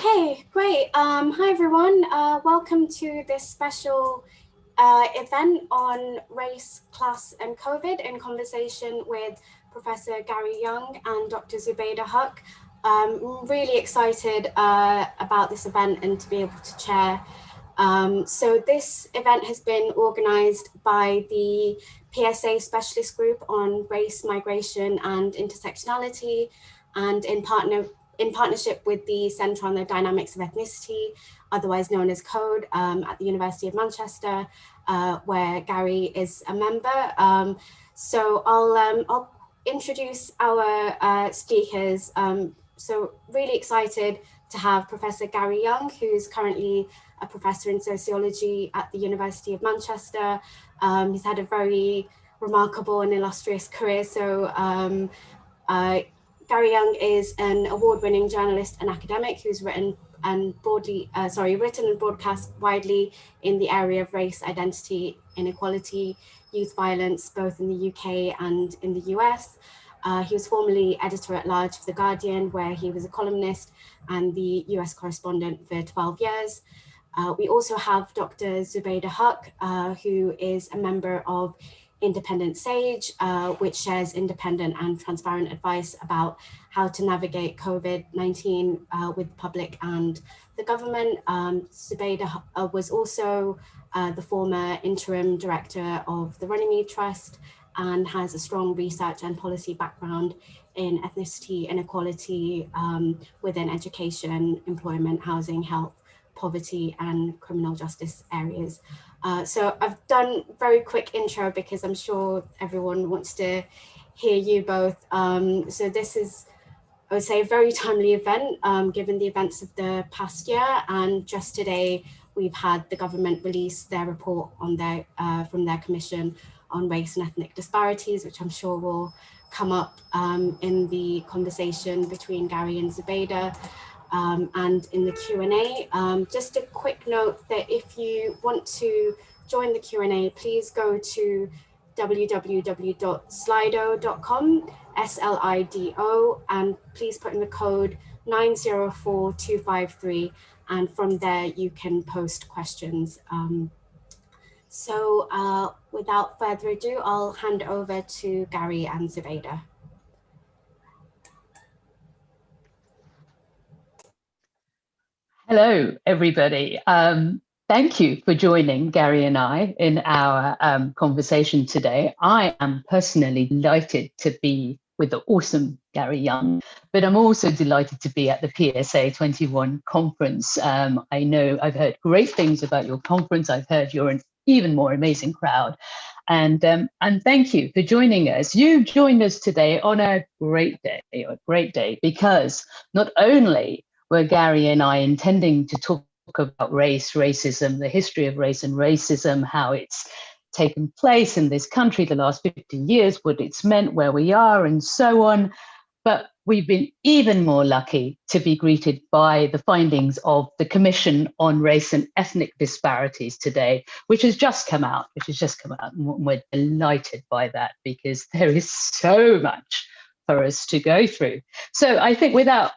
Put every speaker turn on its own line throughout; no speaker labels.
Hey, great. Hi, everyone. Welcome to this special event on race, class, and COVID in conversation with Professor Gary Younge and Dr. Zubaida Haque. I'm really excited about this event and to be able to chair. So this event has been organized by the PSA Specialist Group on Race, Migration, and Intersectionality, and in partnership with the Centre on the Dynamics of Ethnicity, otherwise known as CODE, at the University of Manchester, where Gary is a member. So I'll introduce our speakers. So really excited to have Professor Gary Younge, who's currently a professor in sociology at the University of Manchester. He's had a very remarkable and illustrious career. So Gary Younge is an award-winning journalist and academic who's written and broadcast widely in the area of race, identity, inequality, youth violence, both in the UK and in the US. He was formerly editor-at-large for The Guardian, where he was a columnist and the US correspondent for 12 years. We also have Dr. Zubaida Haque, who is a member of Independent Sage, which shares independent and transparent advice about how to navigate COVID-19 with the public and the government. Zubaida was also the former interim director of the Runnymede Trust and has a strong research and policy background in ethnicity, inequality within education, employment, housing, health, poverty, and criminal justice areas. So I've done a very quick intro because I'm sure everyone wants to hear you both. So this is, I would say, a very timely event given the events of the past year. And just today, we've had the government release their report on from their commission on race and ethnic disparities, which I'm sure will come up in the conversation between Gary and Zubaida. And in the Q&A. Just a quick note that if you want to join the Q&A, please go to www.slido.com, SLIDO, and please put in the code 904253, and from there you can post questions. So without further ado, I'll hand over to Gary and Zubaida.
Hello, everybody. Thank you for joining Gary and I in our conversation today. I am personally delighted to be with the awesome Gary Younge, but I'm also delighted to be at the PSA 21 conference. I know I've heard great things about your conference. I've heard you're an even more amazing crowd. And thank you for joining us. You've joined us today on a great day, because not only were Gary and I intending to talk about race, racism, the history of race and racism, how it's taken place in this country the last 50 years, what it's meant, where we are, and so on. But we've been even more lucky to be greeted by the findings of the Commission on Race and Ethnic Disparities today, which has just come out, and we're delighted by that because there is so much for us to go through. So I think without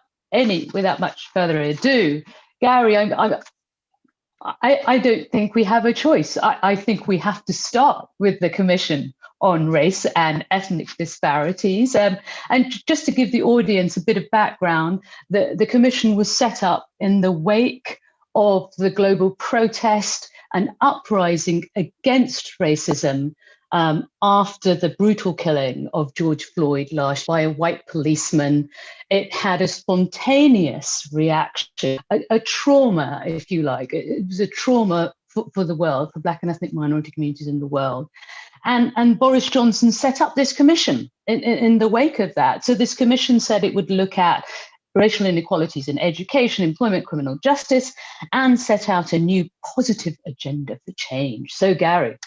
much further ado, Gary, I don't think we have a choice. I think we have to start with the Commission on Race and Ethnic Disparities. And just to give the audience a bit of background, the Commission was set up in the wake of the global protest and uprising against racism after the brutal killing of George Floyd last by a white policeman. It had a spontaneous reaction, a trauma, if you like. It was a trauma for the world, for Black and ethnic minority communities in the world. And Boris Johnson set up this commission in the wake of that. So this commission said it would look at racial inequalities in education, employment, criminal justice, and set out a new positive agenda for change. So Gary,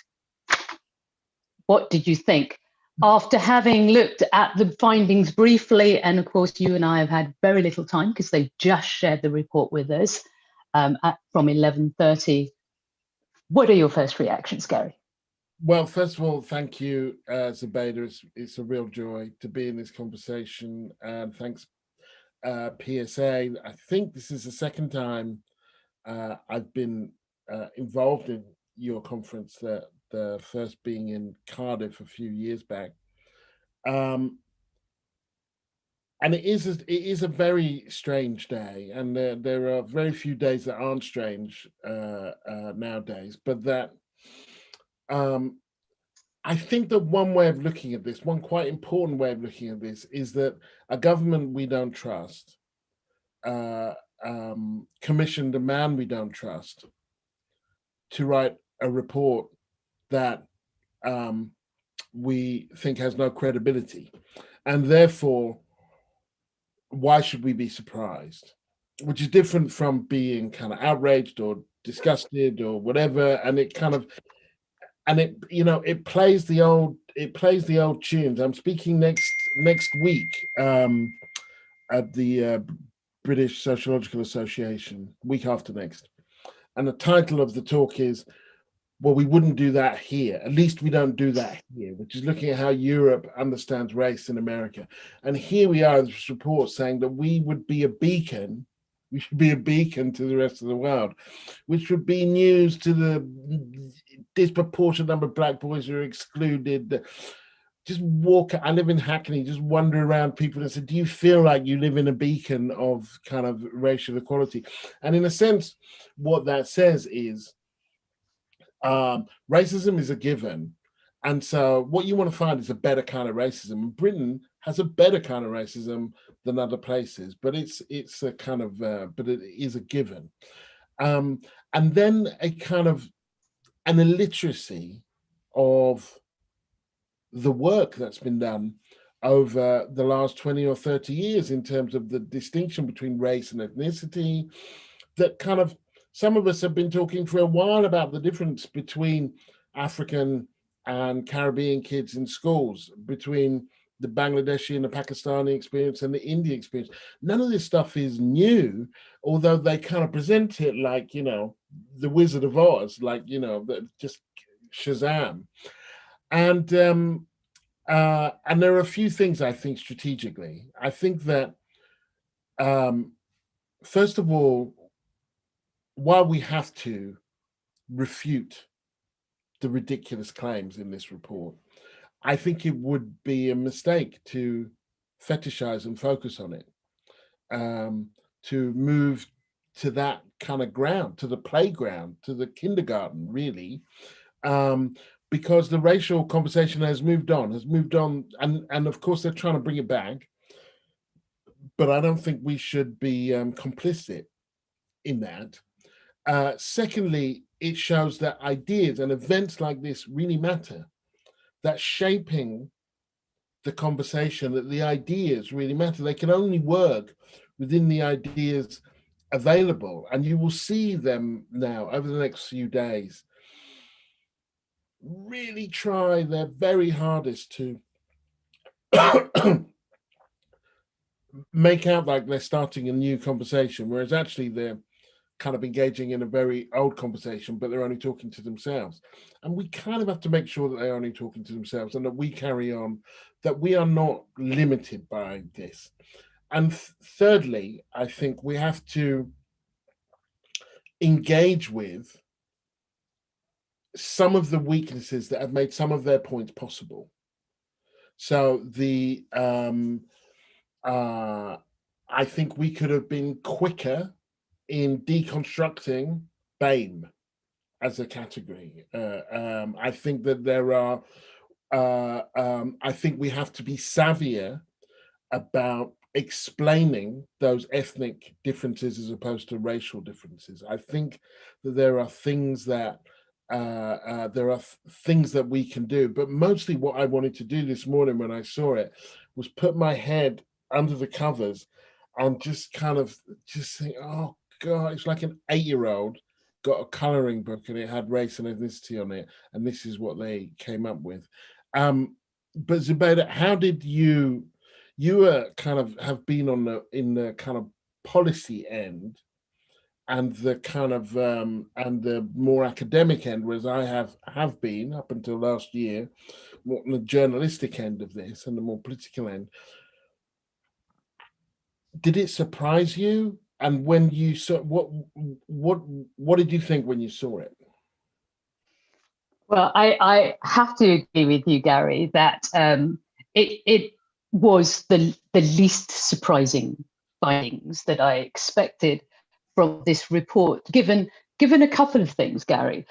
what did you think after having looked at the findings briefly? And of course, you and I have had very little time because they just shared the report with us from 11:30. What are your first reactions, Gary?
Well, first of all, thank you, Zubaida. It's a real joy to be in this conversation. And thanks PSA. I think this is the second time I've been involved in your conference, the first being in Cardiff a few years back. And it is a very strange day, and there are very few days that aren't strange nowadays. But that I think that one way of looking at this, one quite important way of looking at this, is that a government we don't trust commissioned a man we don't trust to write a report that we think has no credibility, and therefore, why should we be surprised? Which is different from being kind of outraged or disgusted or whatever. And it kind of, and it, you know, it plays the old tunes. I'm speaking next week at the British Sociological Association, week after next. And the title of the talk is, well, we wouldn't do that here. At least we don't do that here, which is looking at how Europe understands race in America. And here we are in this report saying that we would be a beacon, we should be a beacon to the rest of the world, which would be news to the disproportionate number of Black boys who are excluded. Just walk, I live in Hackney, just wander around people and say, do you feel like you live in a beacon of kind of racial equality? And in a sense, what that says is, racism is a given, and so what you want to find is a better kind of racism. Britain has a better kind of racism than other places, but it's a kind of but it is a given, and then a kind of an illiteracy of the work that's been done over the last 20 or 30 years in terms of the distinction between race and ethnicity, that kind of some of us have been talking for a while about the difference between African and Caribbean kids in schools, between the Bangladeshi and the Pakistani experience and the Indian experience. None of this stuff is new, although they kind of present it like, you know, the Wizard of Oz, like, you know, just Shazam. And there are a few things I think strategically. I think that, first of all, while we have to refute the ridiculous claims in this report, I think it would be a mistake to fetishize and focus on it, to move to that kind of ground, to the playground, to the kindergarten, really, because the racial conversation has moved on, and of course they're trying to bring it back, but I don't think we should be complicit in that. Secondly, it shows that ideas and events like this really matter, that shaping the conversation, that the ideas really matter. They can only work within the ideas available, and you will see them now over the next few days really try their very hardest to make out like they're starting a new conversation, whereas actually they're kind of engaging in a very old conversation, but they're only talking to themselves. And we kind of have to make sure that they're only talking to themselves and that we carry on, that we are not limited by this. And thirdly, I think we have to engage with some of the weaknesses that have made some of their points possible. So I think we could have been quicker in deconstructing BAME as a category. I think that there are, I think we have to be savvier about explaining those ethnic differences as opposed to racial differences. I think that there are things that we can do, but mostly what I wanted to do this morning when I saw it was put my head under the covers and just kind of just think, oh God, it's like an 8-year-old got a coloring book and it had race and ethnicity on it, and this is what they came up with. But Zubaida, how did you kind of have been in the kind of policy end and the kind of and the more academic end, whereas I have been up until last year, more on the journalistic end of this and the more political end. did it surprise you? And when you saw what did you think when you saw it?
Well, I have to agree with you, Gary, that it was the least surprising findings that I expected from this report, given a couple of things, Gary.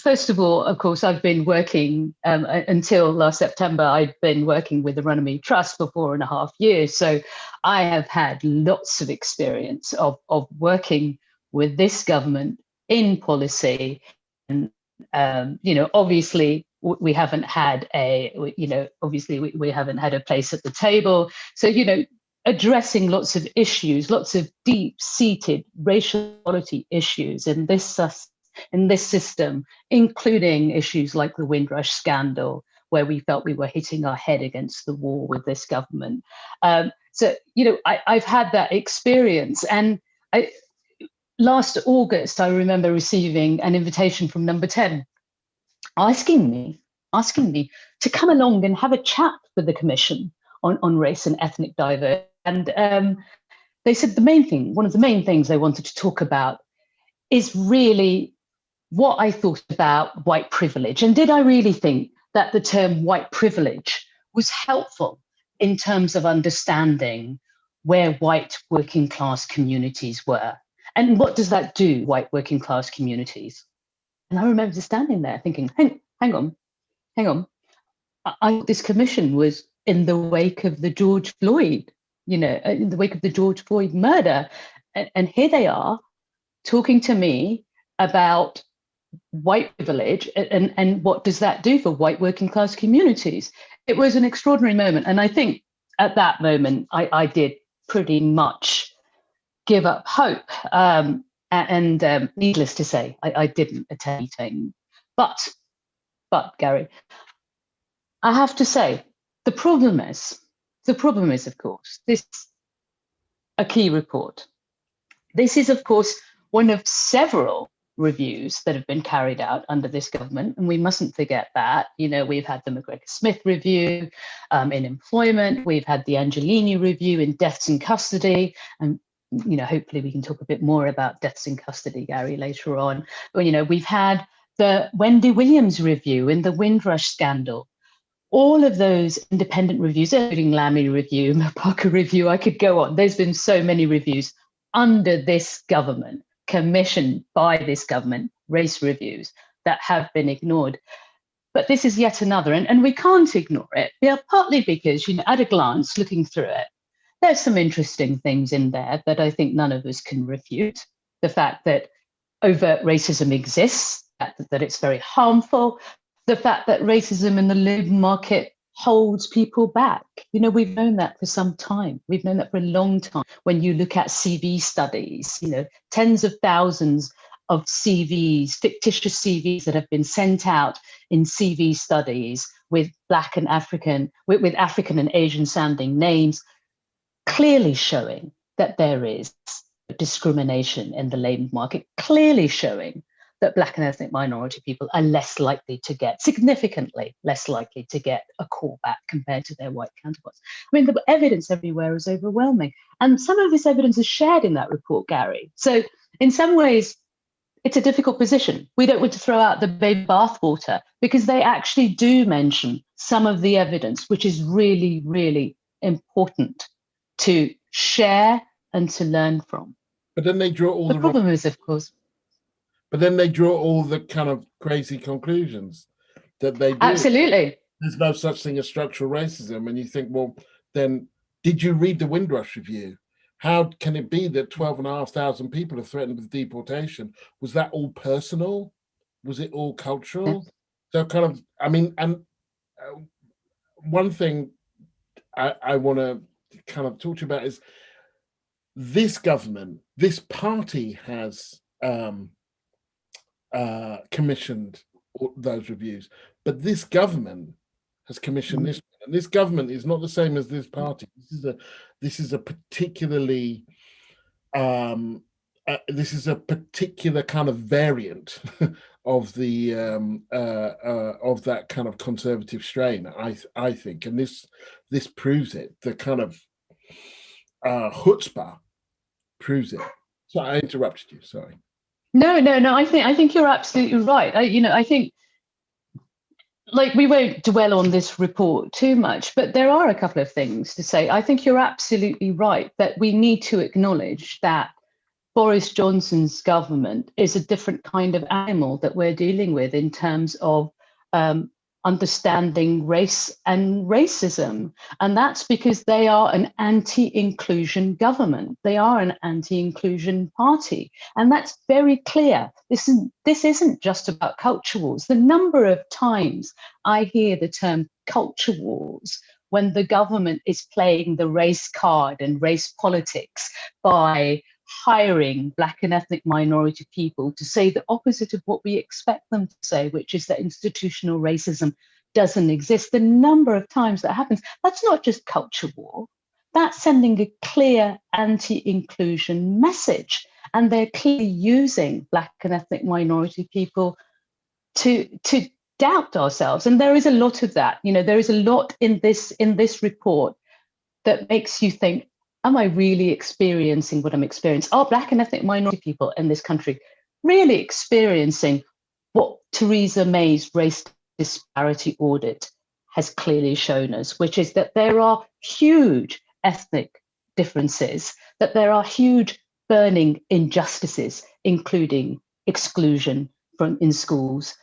First of all, of course, I've been working until last September. I'd been working with the Runnymede Trust for 4.5 years, so I have had lots of experience of working with this government in policy. And obviously we haven't had we haven't had a place at the table. So, addressing lots of issues, lots of deep-seated racial equality issues in this system, including issues like the Windrush scandal, where we felt we were hitting our head against the wall with this government. I've had that experience, and last August, I remember receiving an invitation from Number 10 asking me to come along and have a chat with the Commission on race and ethnic diversity. And they said one of the main things they wanted to talk about is really what I thought about white privilege. And did I really think that the term white privilege was helpful in terms of understanding where white working class communities were? And what does that do, white working class communities? And I remember just standing there thinking, hang on. I thought this commission was in the wake of the George Floyd, in the wake of the George Floyd murder. And here they are talking to me about white privilege and what does that do for white working class communities. It was an extraordinary moment. And I think at that moment, I did pretty much give up hope. And needless to say, I didn't attend the meeting. But Gary, I have to say, the problem is, of course, this is a key report. This is, of course, one of several reviews that have been carried out under this government, and we mustn't forget that. We've had the McGregor-Smith review in employment, we've had the Angelini review in deaths in custody, and hopefully we can talk a bit more about deaths in custody, Gary, later on. But, we've had the Wendy Williams review in the Windrush scandal. All of those independent reviews, including Lammy review, Parker review, I could go on. There's been so many reviews under this government, commissioned by this government, race reviews that have been ignored. But this is yet another, and we can't ignore it. Yeah, partly because, at a glance, looking through it, there's some interesting things in there that I think none of us can refute. The fact that overt racism exists, that it's very harmful, the fact that racism in the labour market holds people back. We've known that for some time. We've known that for a long time. When you look at CV studies, tens of thousands of CVs, fictitious CVs that have been sent out in CV studies with Black and African, with African and Asian sounding names, clearly showing that there is discrimination in the labour market, clearly showing that Black and ethnic minority people are significantly less likely to get a call back compared to their white counterparts. I mean, the evidence everywhere is overwhelming. And some of this evidence is shared in that report, Gary. So in some ways, it's a difficult position. We don't want to throw out the baby bathwater because they actually do mention some of the evidence, which is really, really important to share and to learn from.
But then they draw all
the problem is, of course.
But then they draw all the kind of crazy conclusions that they do.
Absolutely.
There's no such thing as structural racism. And you think, well, then did you read the Windrush review? How can it be that 12,500 people are threatened with deportation? Was that all personal? Was it all cultural? So kind of, I mean, and one thing I want to kind of talk to you about is this government, this party has commissioned those reviews, but this government has commissioned this, and this government is not the same as this party. This is a particularly this is a particular kind of variant of the of that kind of conservative strain, I think, and this proves it. The kind of chutzpah proves it. So I interrupted you. Sorry.
No. I think you're absolutely right. I think, like, we won't dwell on this report too much, but there are a couple of things to say. I think you're absolutely right that we need to acknowledge that Boris Johnson's government is a different kind of animal that we're dealing with in terms of understanding race and racism. And that's because they are an anti-inclusion government. They are an anti-inclusion party. And that's very clear. This isn't just about culture wars. The number of times I hear the term culture wars when the government is playing the race card and race politics by hiring Black and ethnic minority people to say the opposite of what we expect them to say, which is that institutional racism doesn't exist. The number of times that happens, that's not just culture war. That's sending a clear anti-inclusion message. And they're clearly using Black and ethnic minority people to doubt ourselves. And there is a lot of that. There is a lot in this report that makes you think, am I really experiencing what I'm experiencing? Are Black and ethnic minority people in this country really experiencing what Theresa May's race disparity audit has clearly shown us, which is that there are huge ethnic differences, that there are huge burning injustices, including exclusion in schools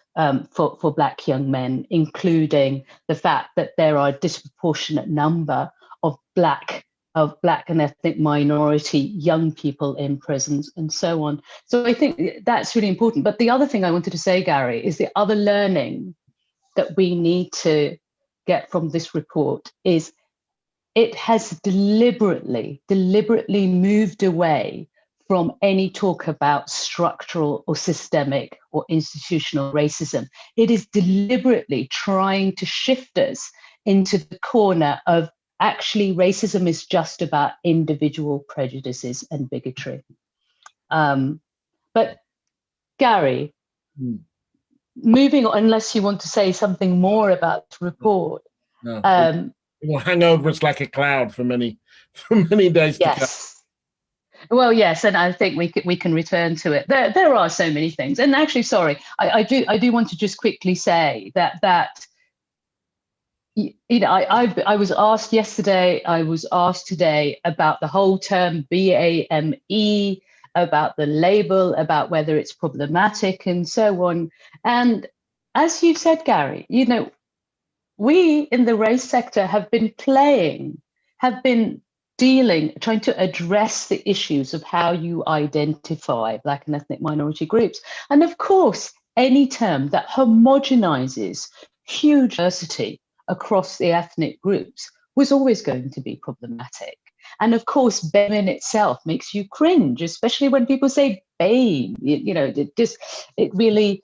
for Black young men, including the fact that there are a disproportionate number of Black and ethnic minority young people in prisons and so on. So I think that's really important. But the other thing I wanted to say, Gary, is the other learning that we need to get from this report is it has deliberately moved away from any talk about structural or systemic or institutional racism. It is deliberately trying to shift us into the corner of actually racism is just about individual prejudices and bigotry. But Gary, moving on, unless you want to say something more about the report.
No, it will hang over us like a cloud for many days to come.
Well, yes, and I think we can return to it. There are so many things, and actually, sorry, I do want to just quickly say that I was asked yesterday, I was asked today about the whole term BAME, about the label, about whether it's problematic and so on. And as you said, Gary, we in the race sector have been trying to address the issues of how you identify Black and ethnic minority groups. And of course, any term that homogenizes huge diversity across the ethnic groups was always going to be problematic. And of course, BAME in itself makes you cringe, especially when people say BAME. It really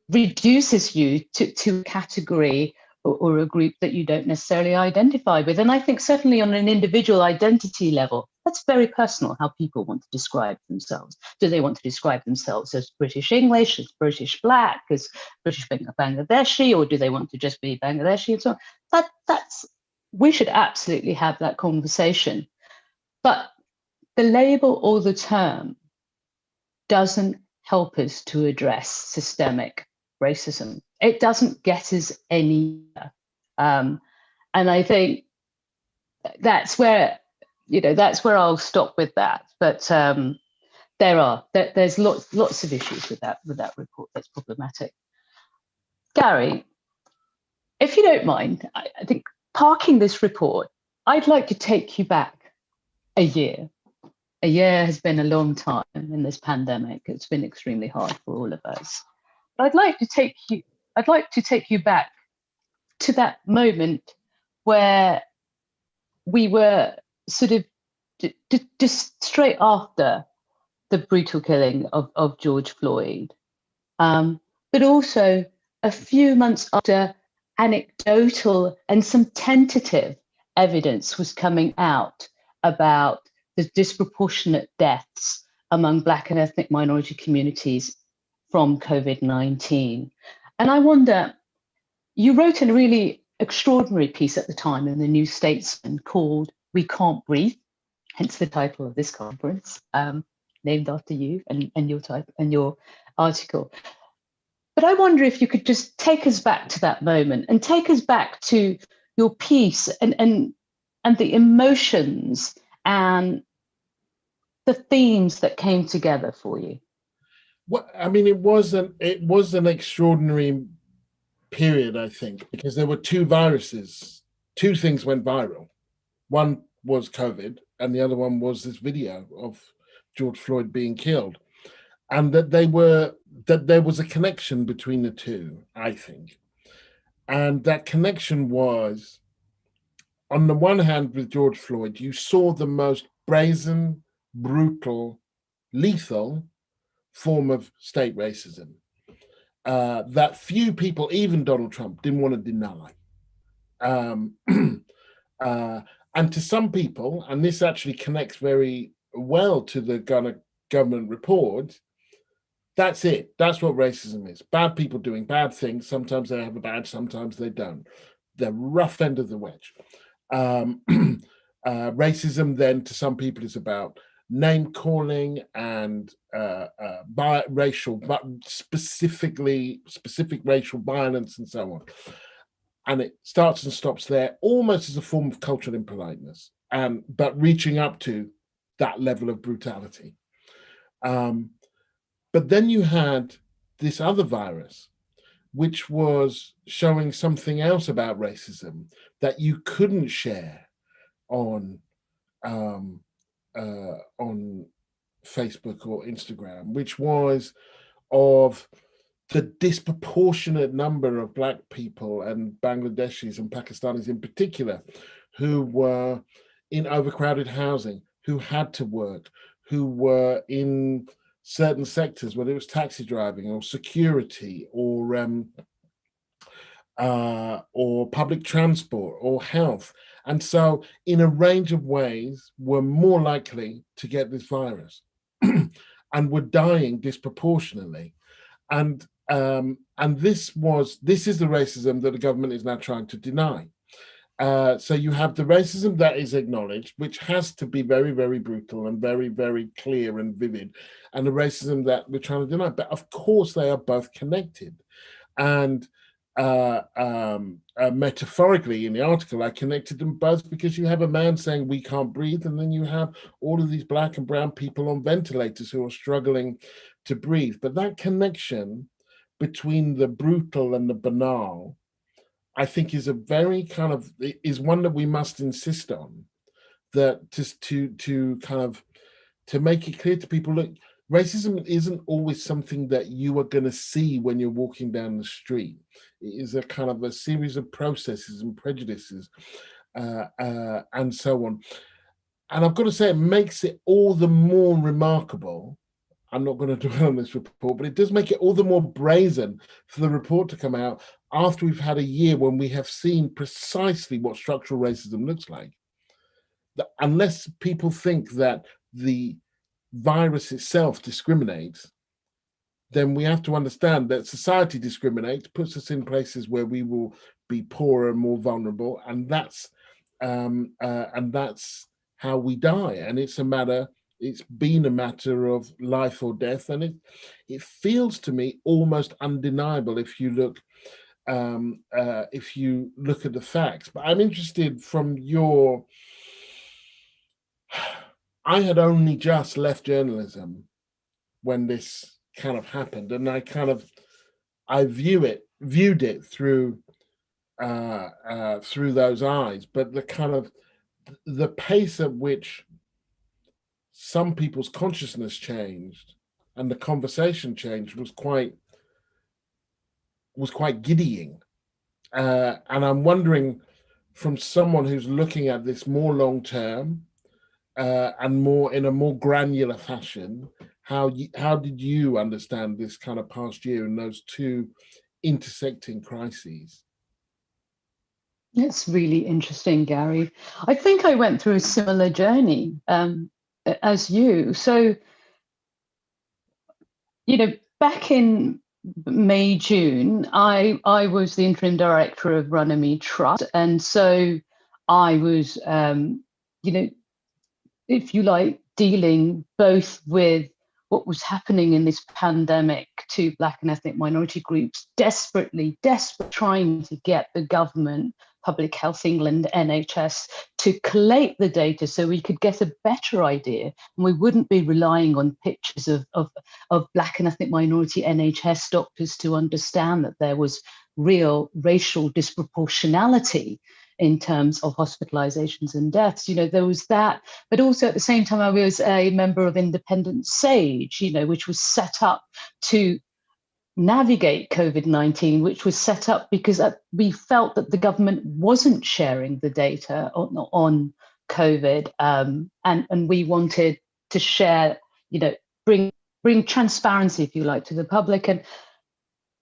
reduces you to a category or a group that you don't necessarily identify with. And I think certainly on an individual identity level, that's very personal how people want to describe themselves. Do they want to describe themselves as British English, as British Black, as British Bangladeshi, or do they want to just be Bangladeshi and so on? We should absolutely have that conversation. But the label or the term doesn't help us to address systemic racism. It doesn't get us anywhere. And I think that's where I'll stop with that. But there's lots of issues with that report that's problematic. Gary, if you don't mind, I think parking this report, I'd like to take you back a year. A year has been a long time in this pandemic. It's been extremely hard for all of us. But I'd like to take you back to that moment where we were sort of just straight after the brutal killing of George Floyd, but also a few months after anecdotal and some tentative evidence was coming out about the disproportionate deaths among Black and ethnic minority communities from COVID-19. And I wonder, you wrote a really extraordinary piece at the time in the New Statesman called We Can't Breathe, hence the title of this conference, named after you and your article. But I wonder if you could just take us back to that moment and take us back to your piece and the emotions and the themes that came together for you.
Well, I mean, it was an extraordinary period, I think, because there were two viruses. Two things went viral. One was COVID, and the other one was this video of George Floyd being killed, and that there was a connection between the two, I think, and that connection was, on the one hand, with George Floyd, you saw the most brazen, brutal, lethal form of state racism that few people, even Donald Trump, didn't want to deny. And to some people, and this actually connects very well to the government report, that's it. That's what racism is. Bad people doing bad things. Sometimes they have a badge, sometimes they don't. The rough end of the wedge. Racism then to some people is about name calling and specific racial violence and so on. And it starts and stops there, almost as a form of cultural impoliteness, but reaching up to that level of brutality. But then you had this other virus, which was showing something else about racism that you couldn't share on Facebook or Instagram, which was of the disproportionate number of Black people and Bangladeshis and Pakistanis in particular who were in overcrowded housing, who had to work, who were in certain sectors, whether it was taxi driving or security or public transport or health. And so in a range of ways were more likely to get this virus and were dying disproportionately. And this is the racism that the government is now trying to deny. So you have the racism that is acknowledged, which has to be very, very brutal and very, very clear and vivid, and the racism that we're trying to deny. But of course, they are both connected. And metaphorically in the article, I connected them both because you have a man saying we can't breathe, and then you have all of these Black and brown people on ventilators who are struggling to breathe. But that connection between the brutal and the banal, I think, is a very is one that we must insist on. That just to make it clear to people, look, racism isn't always something that you are going to see when you're walking down the street. It is a kind of a series of processes and prejudices and so on. And I've got to say, it makes it all the more remarkable. I'm not going to dwell on this report, but it does make it all the more brazen for the report to come out after we've had a year when we have seen precisely what structural racism looks like. Unless people think that the virus itself discriminates, then we have to understand that society discriminates, puts us in places where we will be poorer and more vulnerable, and that's how we die. And it's been a matter of life or death, and it feels to me almost undeniable if you look at the facts. But I'm interested from your. I had only just left journalism when this kind of happened, and I viewed it through those eyes. But the pace at which some people's consciousness changed and the conversation changed was quite giddying. And I'm wondering, from someone who's looking at this more long term and more in a more granular fashion, how did you understand this kind of past year and those two intersecting crises?
That's really interesting, Gary. I think I went through a similar journey as you. So, back in May, June, I was the interim director of Runnymede Trust. And so I was if you like, dealing both with what was happening in this pandemic to Black and ethnic minority groups, desperately trying to get the government, Public Health England, NHS, to collate the data so we could get a better idea and we wouldn't be relying on pictures of Black and ethnic minority NHS doctors to understand that there was real racial disproportionality in terms of hospitalizations and deaths. There was that, but also at the same time, I was a member of Independent SAGE, which was set up to navigate COVID-19, which was set up because we felt that the government wasn't sharing the data on COVID, and we wanted to share, bring transparency, if you like, to the public. And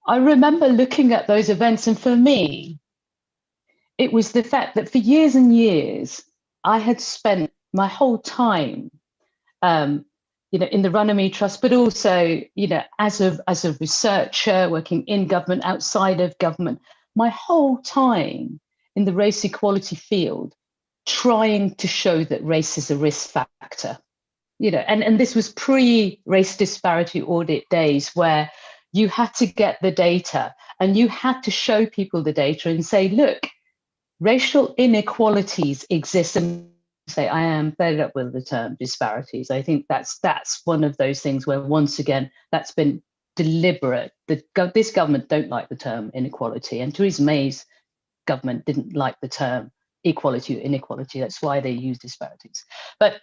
I remember looking at those events, and for me, it was the fact that for years and years, I had spent my whole time, in the Runnymede Trust, but also, as a researcher working in government, outside of government, my whole time in the race equality field, trying to show that race is a risk factor. And this was pre-race disparity audit days where you had to get the data and you had to show people the data and say, look, racial inequalities exist. And say, I am fed up with the term disparities. I think that's one of those things where, once again, that's been deliberate. This government don't like the term inequality, and Theresa May's government didn't like the term equality or inequality. That's why they use disparities. But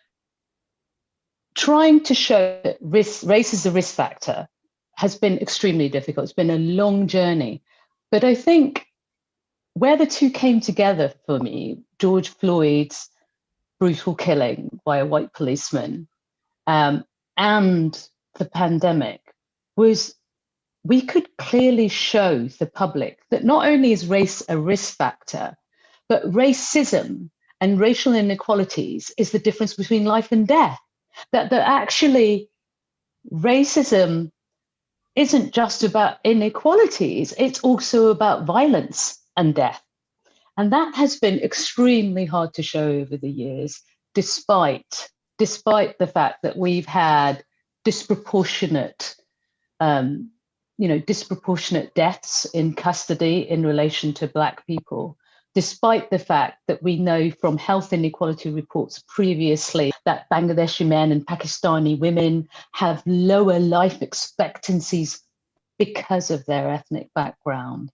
trying to show that race is a risk factor has been extremely difficult. It's been a long journey. But I think where the two came together for me, George Floyd's brutal killing by a white policeman, and the pandemic, was we could clearly show the public that not only is race a risk factor, but racism and racial inequalities is the difference between life and death. That actually racism isn't just about inequalities, it's also about violence and death. And that has been extremely hard to show over the years, despite the fact that we've had disproportionate deaths in custody in relation to Black people, despite the fact that we know from health inequality reports previously that Bangladeshi men and Pakistani women have lower life expectancies because of their ethnic background.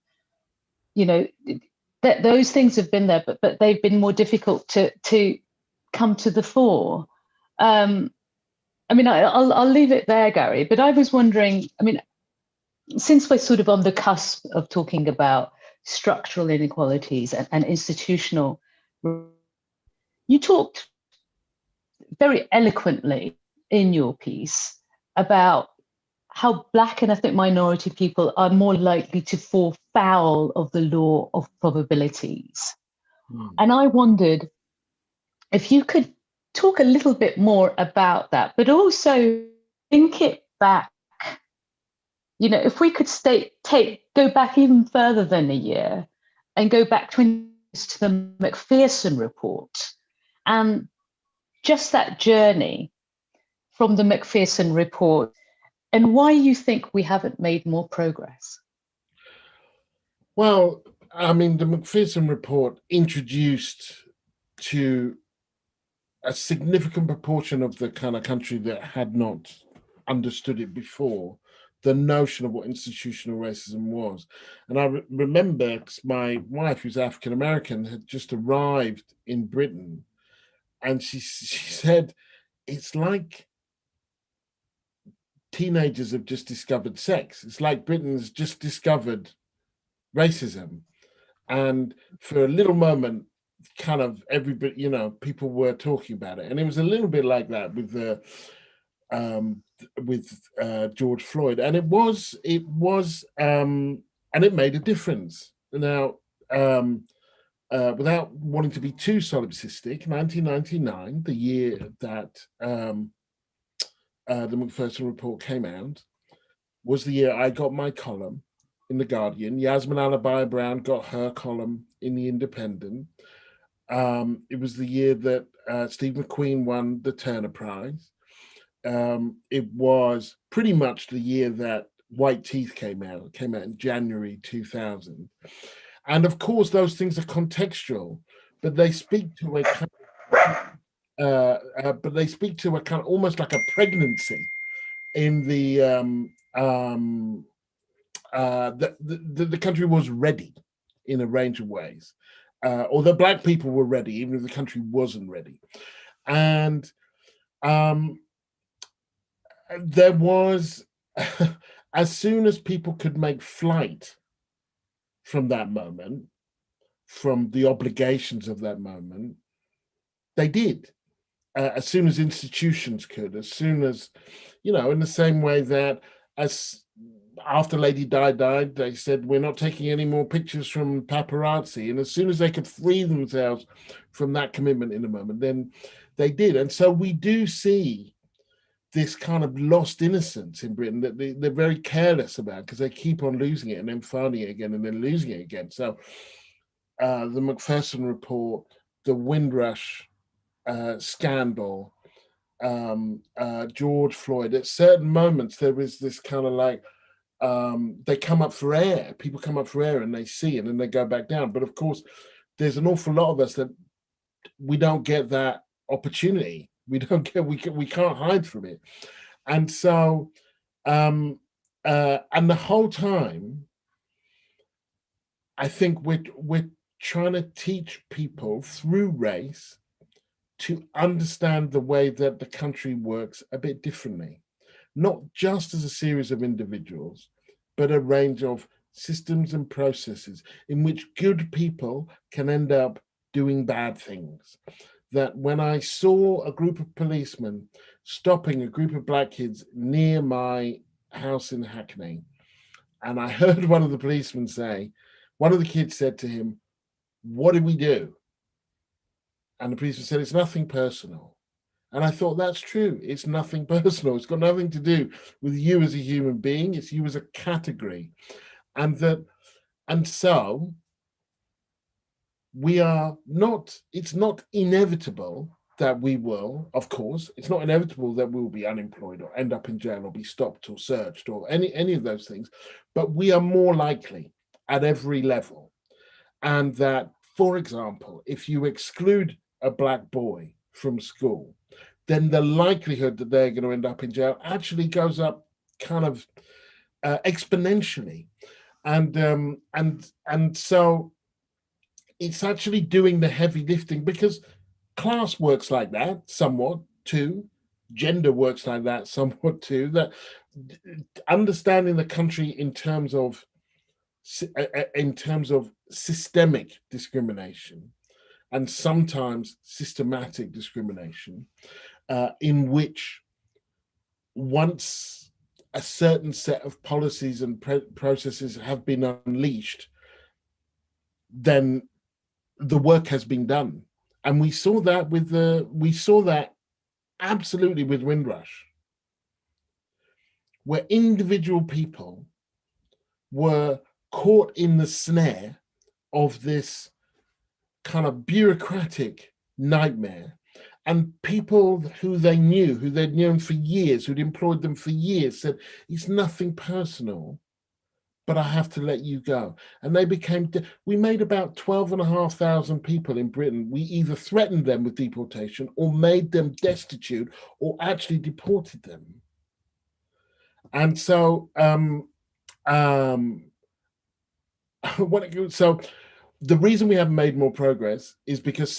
Those things have been there, but they've been more difficult to come to the fore. I'll leave it there, Gary, but I was wondering, since we're sort of on the cusp of talking about structural inequalities and institutional, you talked very eloquently in your piece about how Black and ethnic minority people are more likely to fall foul of the law of probabilities. And I wondered if you could talk a little bit more about that, but also think it back. If we could go back even further than a year and go back to the Macpherson report, and just that journey from the Macpherson report, and why you think we haven't made more progress.
Well, the Macpherson report introduced to a significant proportion of the kind of country that had not understood it before, the notion of what institutional racism was. And I remember, because my wife, who's African-American, had just arrived in Britain, and she said, it's like teenagers have just discovered sex. It's like Britain's just discovered racism. And for a little moment, kind of everybody, people were talking about it. And it was a little bit like that with George Floyd. And it made a difference. Now, without wanting to be too solipsistic, 1999, the year that the Macpherson report came out, was the year I got my column in The Guardian. Yasmin Alabai Brown got her column in The Independent. It was the year that Steve McQueen won the Turner Prize. It was pretty much the year that White Teeth came out. It came out in January 2000. And of course, those things are contextual, but they speak to a kind of, almost like a pregnancy in the country was ready in a range of ways. Although Black people were ready, even if the country wasn't ready. And there was, as soon as people could make flight from that moment, from the obligations of that moment, they did. As soon as institutions could, as soon as, in the same way that as after Lady Di died, they said, we're not taking any more pictures from paparazzi. And as soon as they could free themselves from that commitment in a moment, then they did. And so we do see this kind of lost innocence in Britain that they're very careless about, because they keep on losing it and then finding it again and then losing it again. So the Macpherson report, the Windrush scandal, George Floyd, at certain moments there was this kind of like, they come up for air. People come up for air and they see it and they go back down. But of course, there's an awful lot of us that we don't get that opportunity. We can't hide from it. And so, and the whole time, I think we're trying to teach people through race to understand the way that the country works a bit differently, not just as a series of individuals, but a range of systems and processes in which good people can end up doing bad things. That when I saw a group of policemen stopping a group of Black kids near my house in Hackney, and I heard one of the policemen say, one of the kids said to him, "What did we do?" And the policeman said, "It's nothing personal." And I thought, that's true. It's nothing personal. It's got nothing to do with you as a human being. It's you as a category. And so we are not, it's not inevitable that we will, of course, it's not inevitable that we will be unemployed or end up in jail or be stopped or searched or any of those things. But we are more likely at every level. And that, for example, if you exclude a Black boy from school, then the likelihood that they're going to end up in jail actually goes up kind of exponentially. And so it's actually doing the heavy lifting, because class works like that somewhat too. Gender works like that somewhat too. That understanding the country in terms of systemic discrimination and sometimes systematic discrimination, in which once a certain set of policies and processes have been unleashed, then the work has been done. And we saw that absolutely with Windrush, where individual people were caught in the snare of this kind of bureaucratic nightmare. And people who they'd known for years, who'd employed them for years, said, "It's nothing personal, but I have to let you go." And they we made about 12,500 people in Britain. We either threatened them with deportation or made them destitute or actually deported them. And so, so the reason we haven't made more progress is because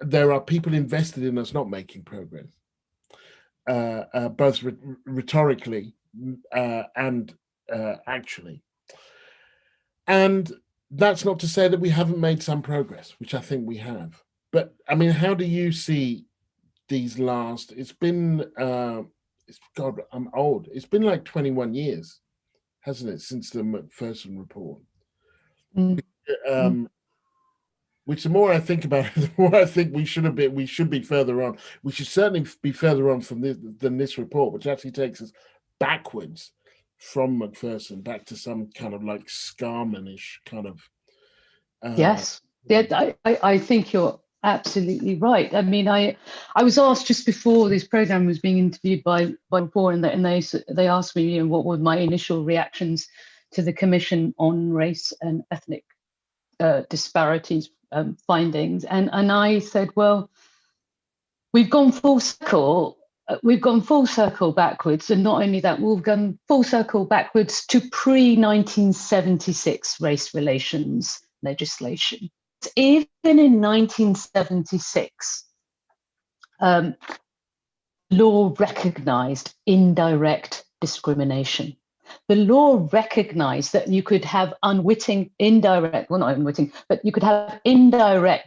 there are people invested in us not making progress, both rhetorically and actually. And that's not to say that we haven't made some progress, which I think we have. But I mean, how do you see these it's been, God, I'm old. It's been like 21 years, hasn't it, since the Macpherson report? Which the more I think about it, the more I think we should be further on. We should certainly be further on than this report, which actually takes us backwards from Macpherson back to some kind of like Scarman-ish kind of
yes. Yeah, I think you're absolutely right. I mean, I was asked just before this program was being interviewed by Paul, and they asked me, what were my initial reactions to the Commission on Race and Ethnic Disparities findings, and I said, well, we've gone full circle. We've gone full circle backwards, and not only that, we've gone full circle backwards to pre-1976 race relations legislation. Even in 1976, law recognized indirect discrimination. The law recognized that you could have indirect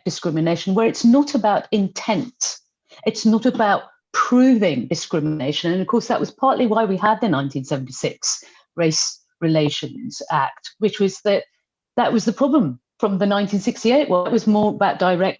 discrimination where it's not about intent. It's not about proving discrimination. And of course, that was partly why we had the 1976 Race Relations Act, which was that was the problem from the 1968. Well, it was more about direct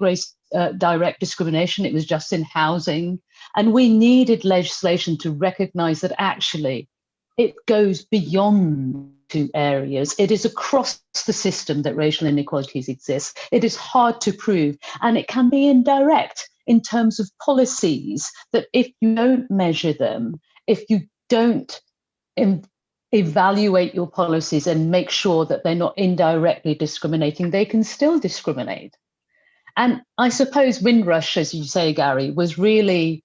discrimination. It was just in housing. And we needed legislation to recognize that actually it goes beyond two areas. It is across the system that racial inequalities exist. It is hard to prove, and it can be indirect in terms of policies that if you don't measure them, if you don't evaluate your policies and make sure that they're not indirectly discriminating, they can still discriminate. And I suppose Windrush, as you say, Gary, was really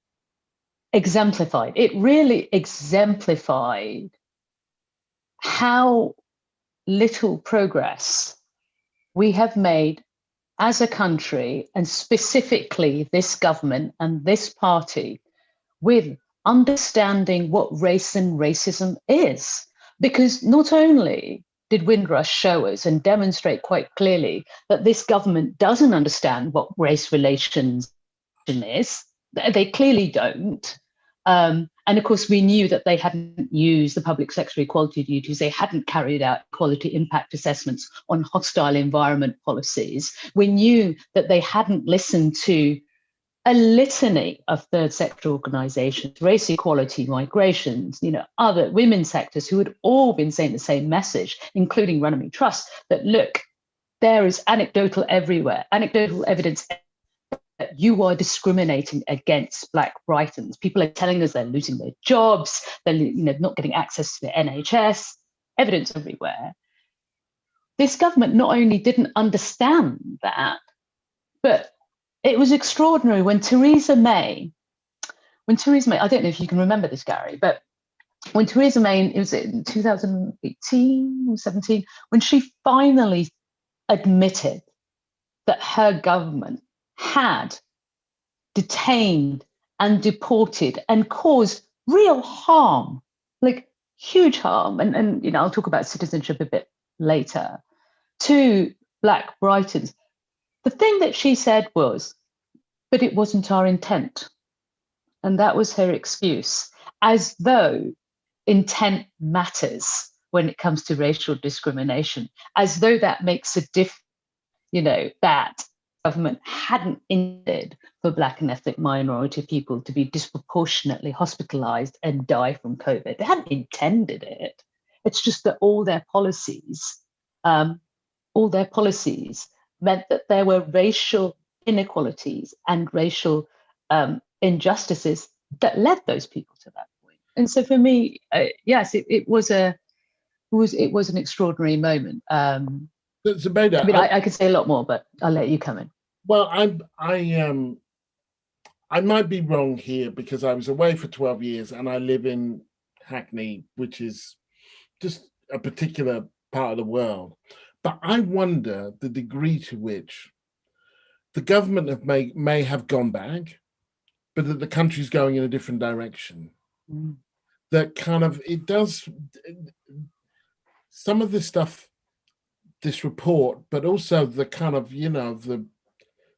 exemplified. It really exemplified how little progress we have made as a country, and specifically this government and this party, with understanding what race and racism is. Because not only did Windrush show us and demonstrate quite clearly that this government doesn't understand what race relations is, they clearly don't. And of course, we knew that they hadn't used the public sector equality duties. They hadn't carried out equality impact assessments on hostile environment policies. We knew that they hadn't listened to a litany of third sector organizations, race equality, migrations, other women's sectors who had all been saying the same message, including Runnymede Trust, that look, there is anecdotal evidence that you are discriminating against Black Britons. People are telling us they're losing their jobs, they're not getting access to the NHS, evidence everywhere. This government not only didn't understand that, but it was extraordinary when Theresa May, I don't know if you can remember this, Gary, but when Theresa May, it was in 2018 or 17, when she finally admitted that her government had detained and deported and caused real harm, like huge harm, and I'll talk about citizenship a bit later, to Black Britons. The thing that she said was, but it wasn't our intent. And that was her excuse, as though intent matters when it comes to racial discrimination, as though that makes a difference, that government hadn't intended for Black and ethnic minority people to be disproportionately hospitalized and die from COVID. They hadn't intended it. It's just that all their policies meant that there were racial inequalities and racial injustices that led those people to that point. And so for me, yes, it was an extraordinary moment.
Zubaida,
I could say a lot more, but I'll let you come in.
Well, I might be wrong here because I was away for 12 years and I live in Hackney, which is just a particular part of the world. But I wonder the degree to which the government may have gone back, but that the country's going in a different direction. Mm. That kind of, it does, some of this stuff, this report, but also the kind of, the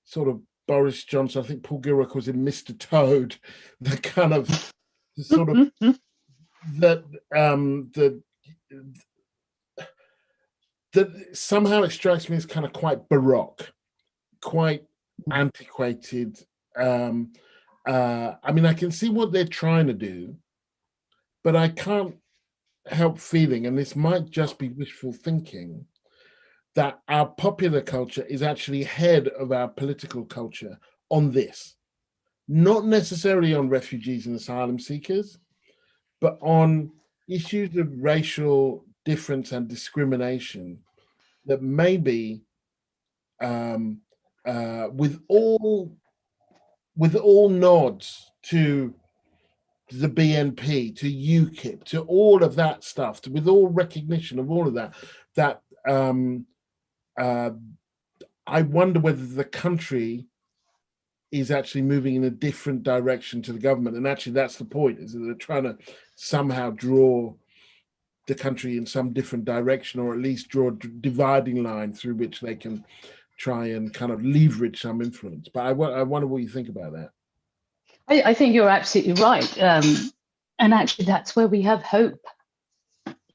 sort of Boris Johnson, I think Paul Gilroy calls him Mr. Toad, the kind of, the sort of, that somehow it strikes me as kind of quite baroque, quite antiquated. I mean, I can see what they're trying to do, but I can't help feeling, and this might just be wishful thinking, that our popular culture is actually ahead of our political culture on this, not necessarily on refugees and asylum seekers, but on issues of racial difference and discrimination that maybe with all nods to the BNP, to UKIP, to all of that stuff, with all recognition of all of that, that I wonder whether the country is actually moving in a different direction to the government. And actually that's the point, is that they're trying to somehow draw the country in some different direction, or at least draw a dividing line through which they can try and kind of leverage some influence. But I wonder what you think about that.
I think you're absolutely right. And actually that's where we have hope.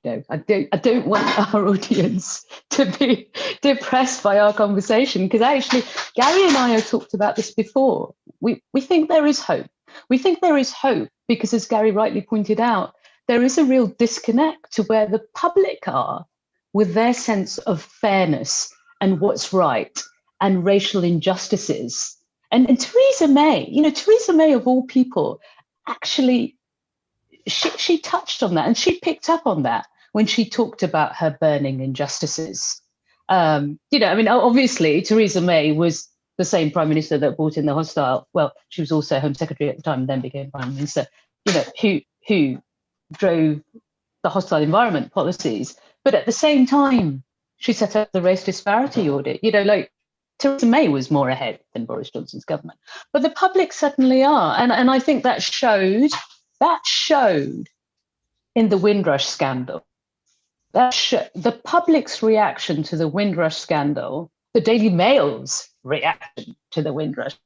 I don't want our audience to be depressed by our conversation, because actually Gary and I have talked about this before. We think there is hope. We think there is hope because, as Gary rightly pointed out, there is a real disconnect to where the public are with their sense of fairness and what's right and racial injustices. And Theresa May, Theresa May of all people, actually, she touched on that, and she picked up on that when she talked about her burning injustices. Obviously, Theresa May was the same prime minister that brought in the hostile. Well, she was also Home Secretary at the time, and then became prime minister. Who drove the hostile environment policies, but at the same time, she set up the race disparity audit. Theresa May was more ahead than Boris Johnson's government, but the public certainly are, and I think that showed in the Windrush scandal. The public's reaction to the Windrush scandal, the Daily Mail's reaction to the Windrush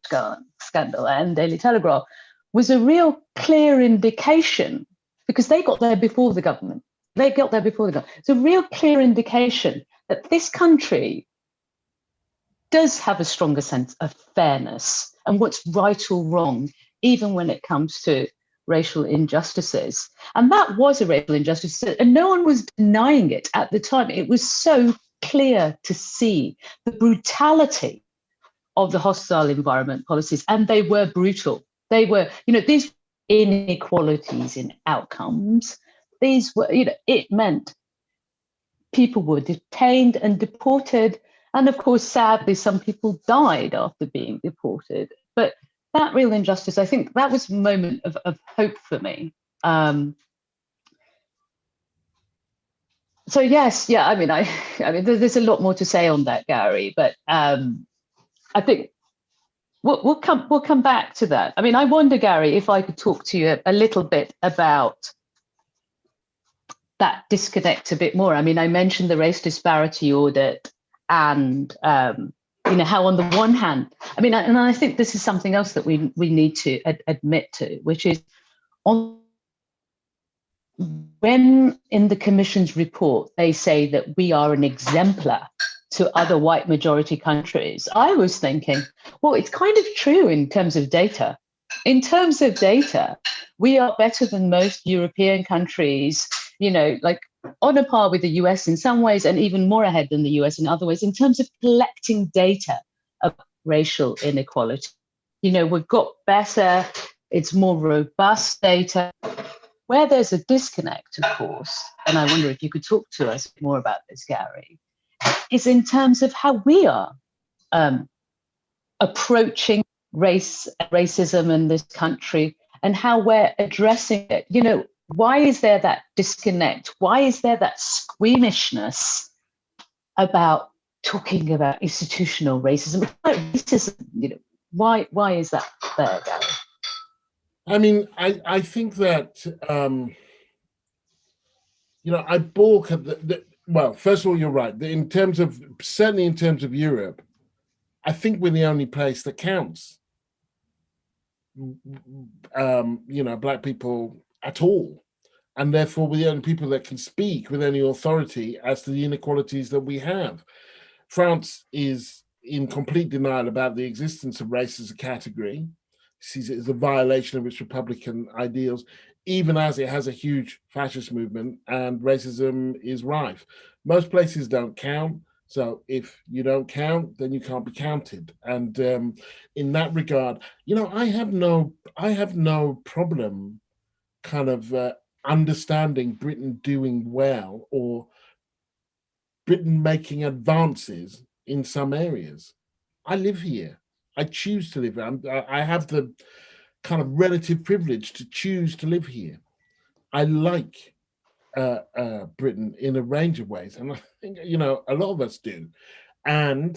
scandal, and Daily Telegraph, was a real clear indication, because they got there before the government. It's a real clear indication that this country does have a stronger sense of fairness and what's right or wrong, even when it comes to racial injustices. And that was a racial injustice, and no one was denying it at the time. It was so clear to see the brutality of the hostile environment policies, and they were brutal. They were, these inequalities in outcomes. These were, it meant people were detained and deported. And of course, sadly, some people died after being deported. But that real injustice, I think that was a moment of hope for me. So yes, yeah, I mean, there's a lot more to say on that, Gary, but I think we'll come back to that. I mean, I wonder, Gary, if I could talk to you a little bit about that disconnect a bit more. I mean, I mentioned the race disparity audit, and how on the one hand, I mean, and I think this is something else that we need to admit to, which is when in the Commission's report they say that we are an exemplar to other white majority countries, I was thinking, well, it's kind of true in terms of data. In terms of data, we are better than most European countries, like on a par with the US in some ways, and even more ahead than the US in other ways, in terms of collecting data of racial inequality. We've got better, it's more robust data. Where there's a disconnect, of course, and I wonder if you could talk to us more about this, Gary, is in terms of how we are approaching racism in this country and how we're addressing it. Why is there that disconnect? Why is there that squeamishness about talking about institutional racism? Racism, why is that there, Gary?
I mean, I think that, I balk at well, first of all, you're right. Certainly in terms of Europe, I think we're the only place that counts, Black people at all. And therefore, we're the only people that can speak with any authority as to the inequalities that we have. France is in complete denial about the existence of race as a category, sees it as a violation of its Republican ideals, even as it has a huge fascist movement and racism is rife. Most places don't count. So if you don't count, then you can't be counted. And in that regard, I have no problem kind of understanding Britain doing well or Britain making advances in some areas. I live here. I choose to live here. I have the kind of relative privilege to choose to live here. I like Britain in a range of ways, and I think a lot of us do. And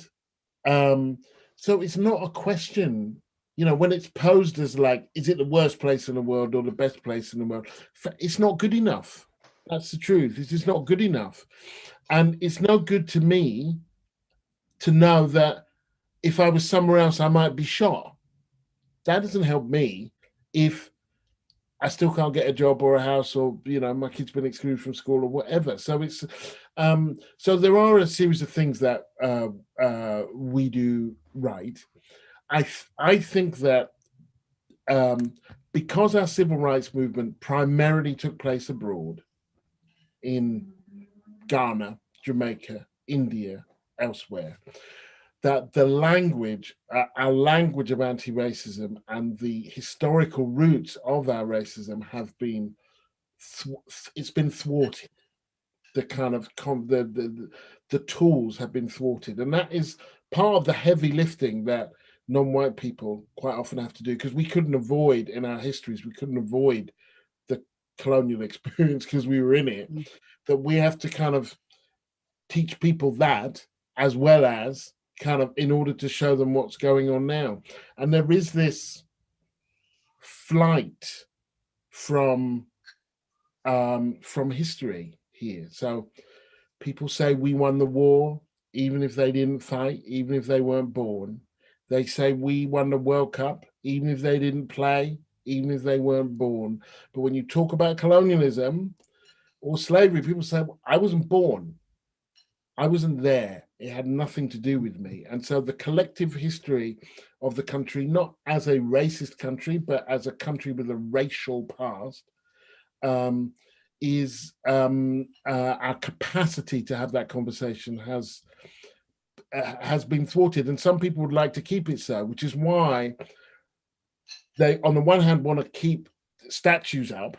so it's not a question, when it's posed as like, is it the worst place in the world or the best place in the world? It's not good enough. That's the truth. It's just not good enough. And it's no good to me to know that if I was somewhere else, I might be shot. That doesn't help me if I still can't get a job or a house, or my kid's been excluded from school or whatever. So it's so there are a series of things that we do right. I think that because our civil rights movement primarily took place abroad, in Ghana, Jamaica, India, elsewhere, that the language, our language of anti-racism and the historical roots of our racism have been, it's been thwarted. The kind of the tools have been thwarted, and that is part of the heavy lifting that non-white people quite often have to do, because we couldn't avoid in our histories, we couldn't avoid the colonial experience because we were in it. That we have to kind of teach people that, as well as kind of in order to show them what's going on now. And there is this flight from history here. So people say we won the war, even if they didn't fight, even if they weren't born. They say we won the World Cup, even if they didn't play, even if they weren't born. But when you talk about colonialism or slavery, people say, I wasn't born. I wasn't there. It had nothing to do with me. And so the collective history of the country, not as a racist country, but as a country with a racial past, is our capacity to have that conversation has been thwarted. And some people would like to keep it so, which is why they, on the one hand, want to keep statues up,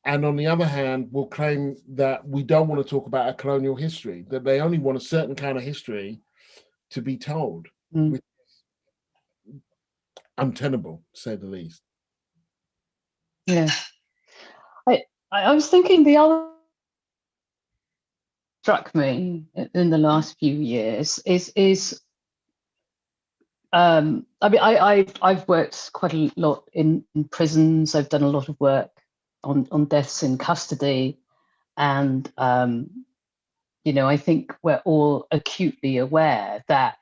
and on the other hand, will claim that we don't want to talk about our colonial history, that they only want a certain kind of history to be told, which is untenable, to say the least.
Yeah. I was thinking the other struck me in the last few years is I mean, I've worked quite a lot in prisons. I've done a lot of work on deaths in custody, and I think we're all acutely aware that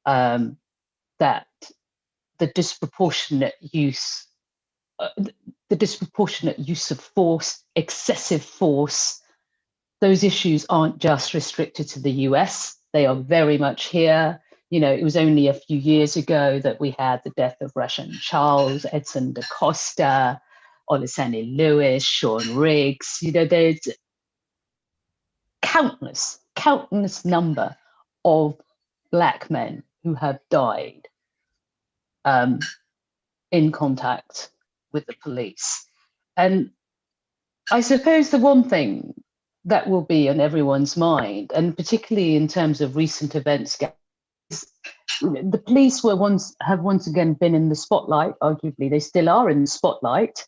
that the disproportionate use of force, excessive force, those issues aren't just restricted to the US. They are very much here. It was only a few years ago that we had the death of Russian Charles, Edson da Costa, Olisani Lewis, Sean Riggs. There's countless number of Black men who have died in contact with the police. And I suppose the one thing that will be on everyone's mind, and particularly in terms of recent events, is the police have once again been in the spotlight. Arguably, they still are in the spotlight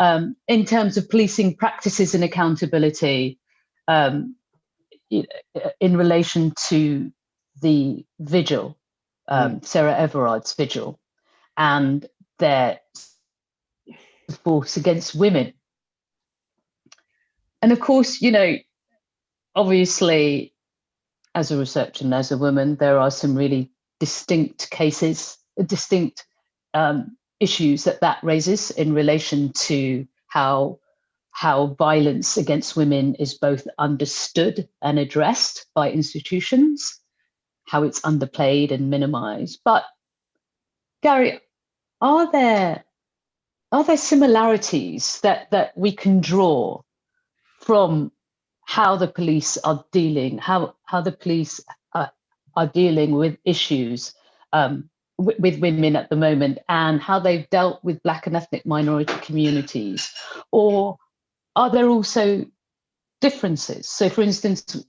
in terms of policing practices and accountability in relation to the vigil, Sarah Everard's vigil, and their force against women. And of course, obviously, as a researcher and as a woman, there are some really distinct cases, distinct issues that raises in relation to how violence against women is both understood and addressed by institutions, how it's underplayed and minimized. But Gary, are there similarities that we can draw from how the police are dealing, how the police are dealing with issues with women at the moment, and how they've dealt with Black and ethnic minority communities? Or are there also differences? So, for instance,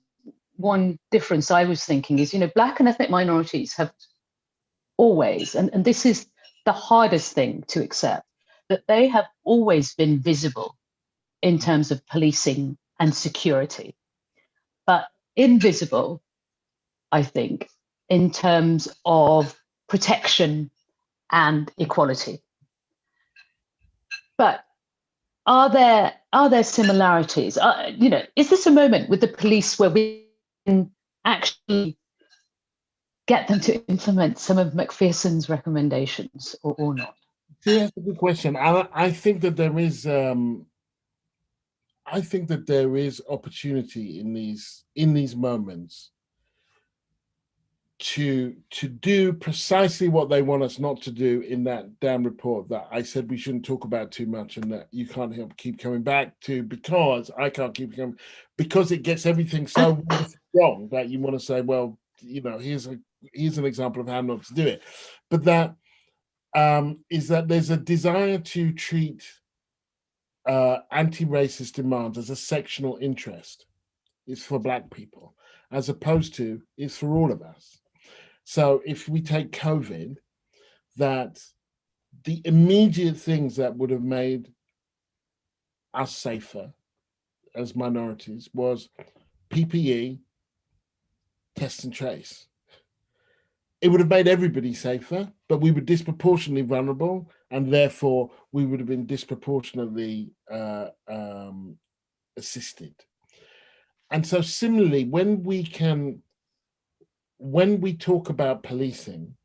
one difference I was thinking is, Black and ethnic minorities have always, and this is the hardest thing to accept, that they have always been visible in terms of policing and security, but invisible, I think, in terms of protection and equality. But are there similarities? Is this a moment with the police where we can actually get them to implement some of Macpherson's recommendations, or not?
See, that's a good question. I think that there is. I think that there is opportunity in these moments to do precisely what they want us not to do in that damn report that I said we shouldn't talk about too much, and that you can't help keep coming back to, because I can't keep coming, because it gets everything so wrong that you want to say, well, here's an example of how not to do it. But that is that there's a desire to treat anti-racist demands as a sectional interest. It's for Black people, as opposed to it's for all of us. So if we take COVID, that the immediate things that would have made us safer as minorities was PPE, test and trace. It would have made everybody safer, but we were disproportionately vulnerable, and therefore we would have been disproportionately assisted. And so similarly, when we talk about policing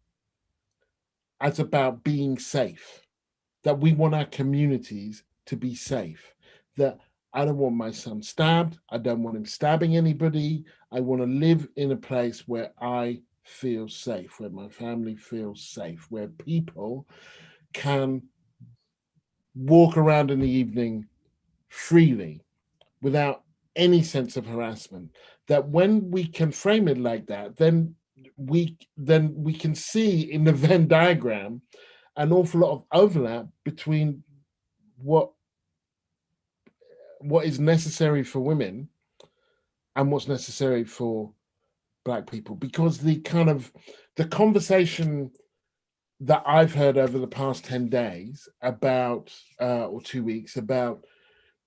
as about being safe, that we want our communities to be safe, that I don't want my son stabbed, I don't want him stabbing anybody, I want to live in a place where I feel safe, where my family feels safe, where people can walk around in the evening freely without any sense of harassment. That when we can frame it like that, then we can see in the Venn diagram an awful lot of overlap between what is necessary for women and what's necessary for Black people. Because the conversation that I've heard over the past 10 days about, or 2 weeks, about,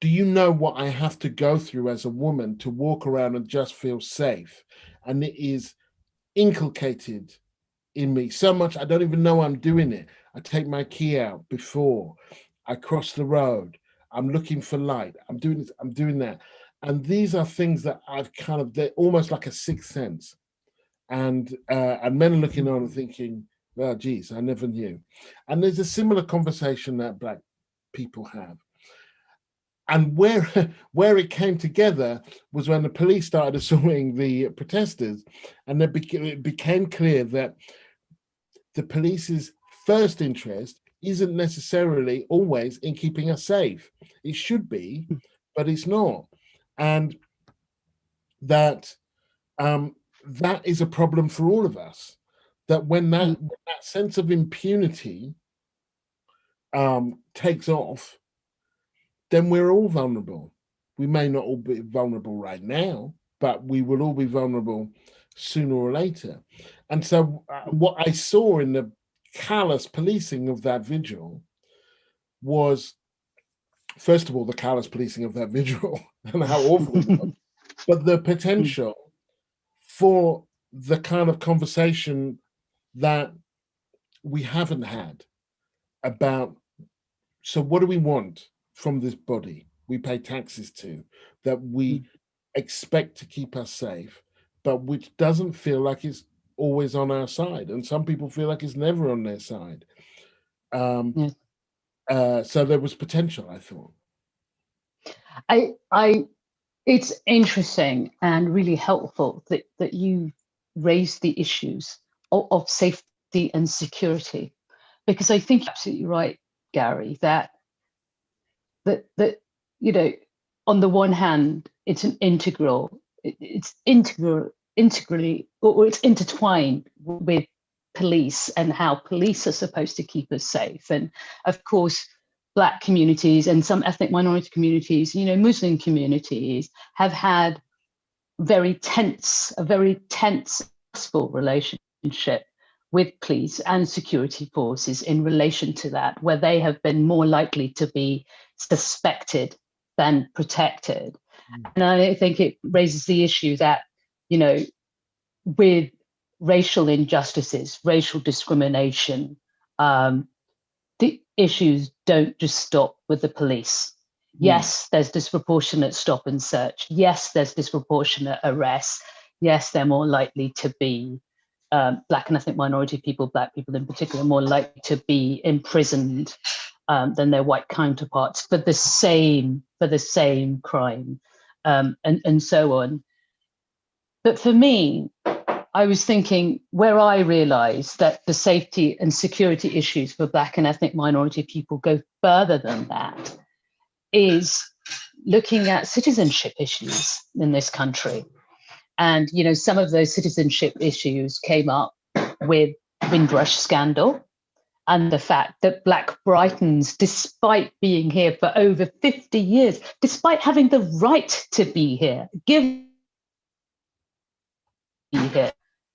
do you know what I have to go through as a woman to walk around and just feel safe? And it is inculcated in me so much, I don't even know I'm doing it. I take my key out before I cross the road. I'm looking for light. I'm doing this, I'm doing that. And these are things that I've they're almost like a sixth sense. And men are looking on and thinking, well, geez, I never knew. And there's a similar conversation that Black people have. And where it came together was when the police started assaulting the protesters, and it became clear that the police's first interest isn't necessarily always in keeping us safe. It should be, but it's not. And that that is a problem for all of us. That when that sense of impunity takes off, then we're all vulnerable. We may not all be vulnerable right now, but we will all be vulnerable sooner or later. And so what I saw in the callous policing of that vigil was, first of all, the callous policing of that vigil and how awful it was, but the potential for the kind of conversation that we haven't had about, so what do we want from this body we pay taxes to, that we expect to keep us safe, but which doesn't feel like it's always on our side, and some people feel like it's never on their side. So there was potential, I thought.
It's interesting and really helpful that you raised the issues of safety and security, because I think you're absolutely right, Gary, that on the one hand, it's an integral, it's integrally, or it's intertwined with police and how police are supposed to keep us safe. And of course, Black communities and some ethnic minority communities, you know, Muslim communities have had a very tense, stressful relationship with police and security forces in relation to that, where they have been more likely to be suspected than protected. And I think it raises the issue that, you know, with racial injustices, racial discrimination, the issues don't just stop with the police. Yes, there's disproportionate stop and search. Yes, there's disproportionate arrests. Yes, they're more likely to be Black and ethnic minority people, Black people in particular, more likely to be imprisoned than their white counterparts for the same crime, and so on. But for me, I was thinking where I realized that the safety and security issues for Black and ethnic minority people go further than that is looking at citizenship issues in this country. And, you know, some of those citizenship issues came up with Windrush scandal and the fact that Black Britons, despite being here for over 50 years, despite having the right to be here,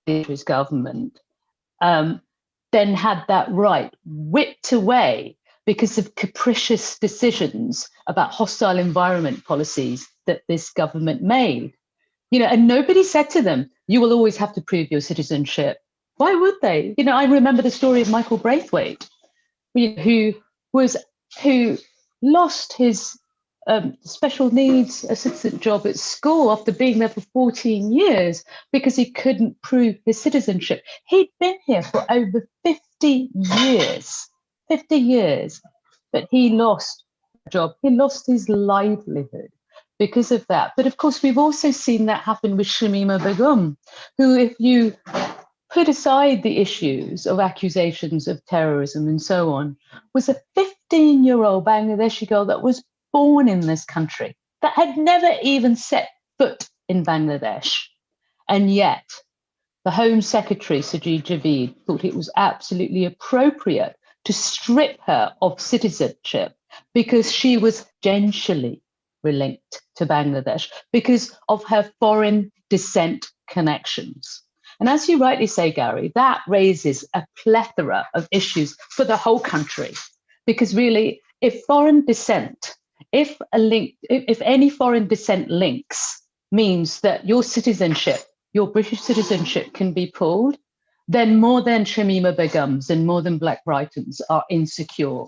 his government, then had that right whipped away because of capricious decisions about hostile environment policies that this government made. You know, and nobody said to them, you will always have to prove your citizenship. Why would they? You know, I remember the story of Michael Braithwaite, who lost his special needs assistant job at school after being there for 14 years because he couldn't prove his citizenship. He'd been here for over 50 years, but he lost a job. He lost his livelihood because of that. But of course, we've also seen that happen with Shamima Begum, who, if you put aside the issues of accusations of terrorism and so on, was a 15-year-old Bangladeshi girl that was born in this country, that had never even set foot in Bangladesh. And yet, the Home Secretary, Sajid Javid, thought it was absolutely appropriate to strip her of citizenship because she was gentially linked to Bangladesh because of her foreign descent connections. And as you rightly say, Gary, that raises a plethora of issues for the whole country. Because really, if foreign descent, if any foreign descent links means that your citizenship, your British citizenship can be pulled, then more than Shamima Begums and more than Black Britons are insecure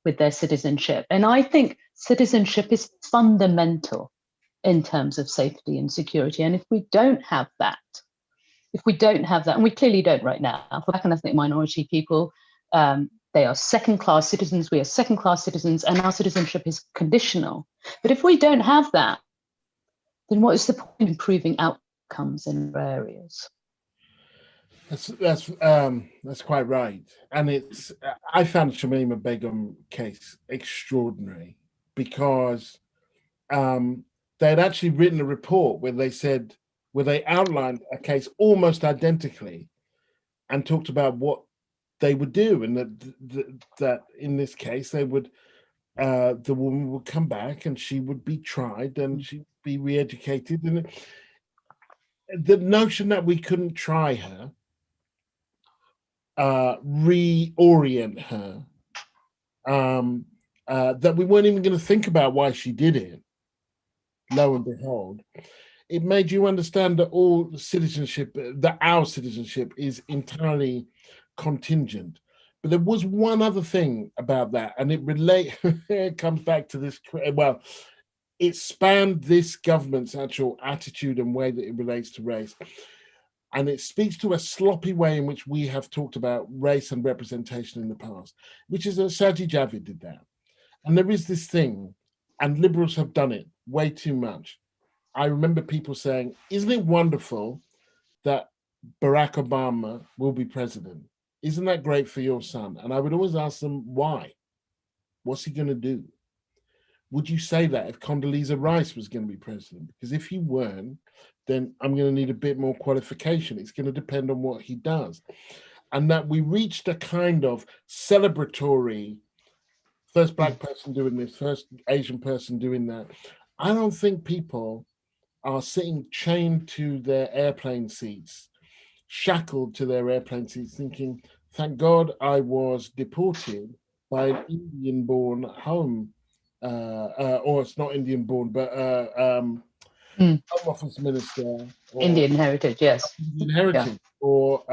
with their citizenship. And I think citizenship is fundamental in terms of safety and security. And if we don't have that, and we clearly don't right now, for Black and ethnic minority people, they are second-class citizens, we are second-class citizens, and our citizenship is conditional. But if we don't have that, then what is the point in improving outcomes in areas?
That's quite right. And I found Shamima Begum case extraordinary because they had actually written a report where they outlined a case almost identically and talked about what they would do, and that in this case they would the woman would come back and she would be tried and she'd be re-educated. And the notion that we couldn't try her, reorient her, that we weren't even going to think about why she did it, lo and behold, it made you understand that our citizenship is entirely contingent. But there was one other thing about that, and it comes back to this, well, it spanned this government's actual attitude and way that it relates to race. And it speaks to a sloppy way in which we have talked about race and representation in the past, which is that Sajid Javid did that. And there is this thing, and liberals have done it way too much. I remember people saying, isn't it wonderful that Barack Obama will be president? Isn't that great for your son? And I would always ask them, why? What's he going to do? would you say that if Condoleezza Rice was going to be president? Because if you weren't, then I'm going to need a bit more qualification. It's going to depend on what he does. And that we reached a kind of celebratory, first Black person doing this, first Asian person doing that. I don't think people are sitting chained to their airplane seats, shackled to their airplane seats, thinking, thank God I was deported by an Indian-born home, or it's not Indian-born, but Home Office Minister. Or
Indian heritage, yes.
Indian heritage, or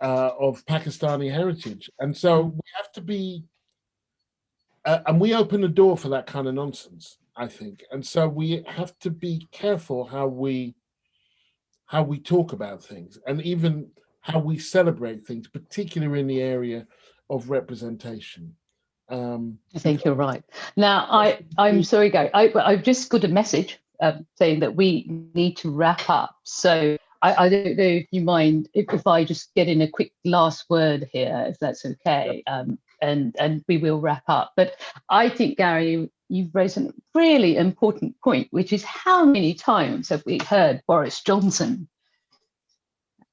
of Pakistani heritage. And so we have to be, and we open the door for that kind of nonsense, I think. And so we have to be careful how we talk about things, and even how we celebrate things, particularly in the area of representation.
I think you're right. Now, I'm sorry, Gary, I've just got a message saying that we need to wrap up. So I don't know if you mind if I just get in a quick last word here, if that's okay, and we will wrap up. But I think, Gary, you've raised a really important point, which is how many times have we heard Boris Johnson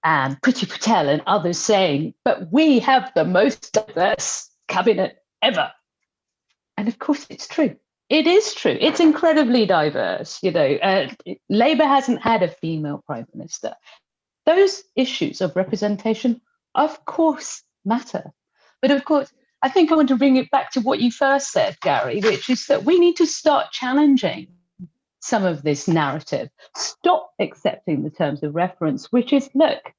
and Priti Patel and others saying, but we have the most diverse cabinet ever. And of course, it's true. It is true. It's incredibly diverse. Labour hasn't had a female prime minister. Those issues of representation, of course, matter. But of course, I think I want to bring it back to what you first said, Gary, which is that we need to start challenging some of this narrative. Stop accepting the terms of reference, which is, look,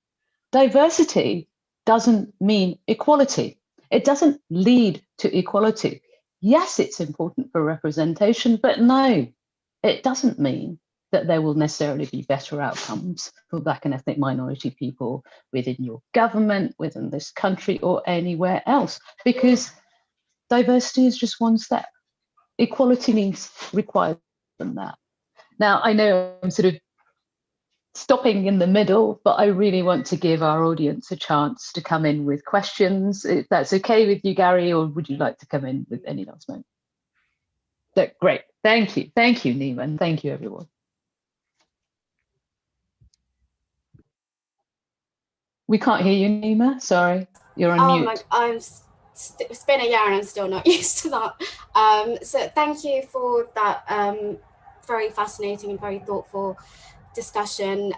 diversity doesn't mean equality. It doesn't lead to equality. Yes, it's important for representation, but no, it doesn't mean that there will necessarily be better outcomes for Black and ethnic minority people within your government, within this country, or anywhere else, because diversity is just one step. Equality needs requires than that. Now, I know I'm sort of stopping in the middle, but I really want to give our audience a chance to come in with questions. If that's okay with you, Gary, or would you like to come in with any last moment? Great. Thank you. Thank you, Nima, and thank you, everyone. We can't hear you, Nima. Sorry, you're on mute.
It's been a year and I'm still not used to that. So thank you for that very fascinating and very thoughtful discussion.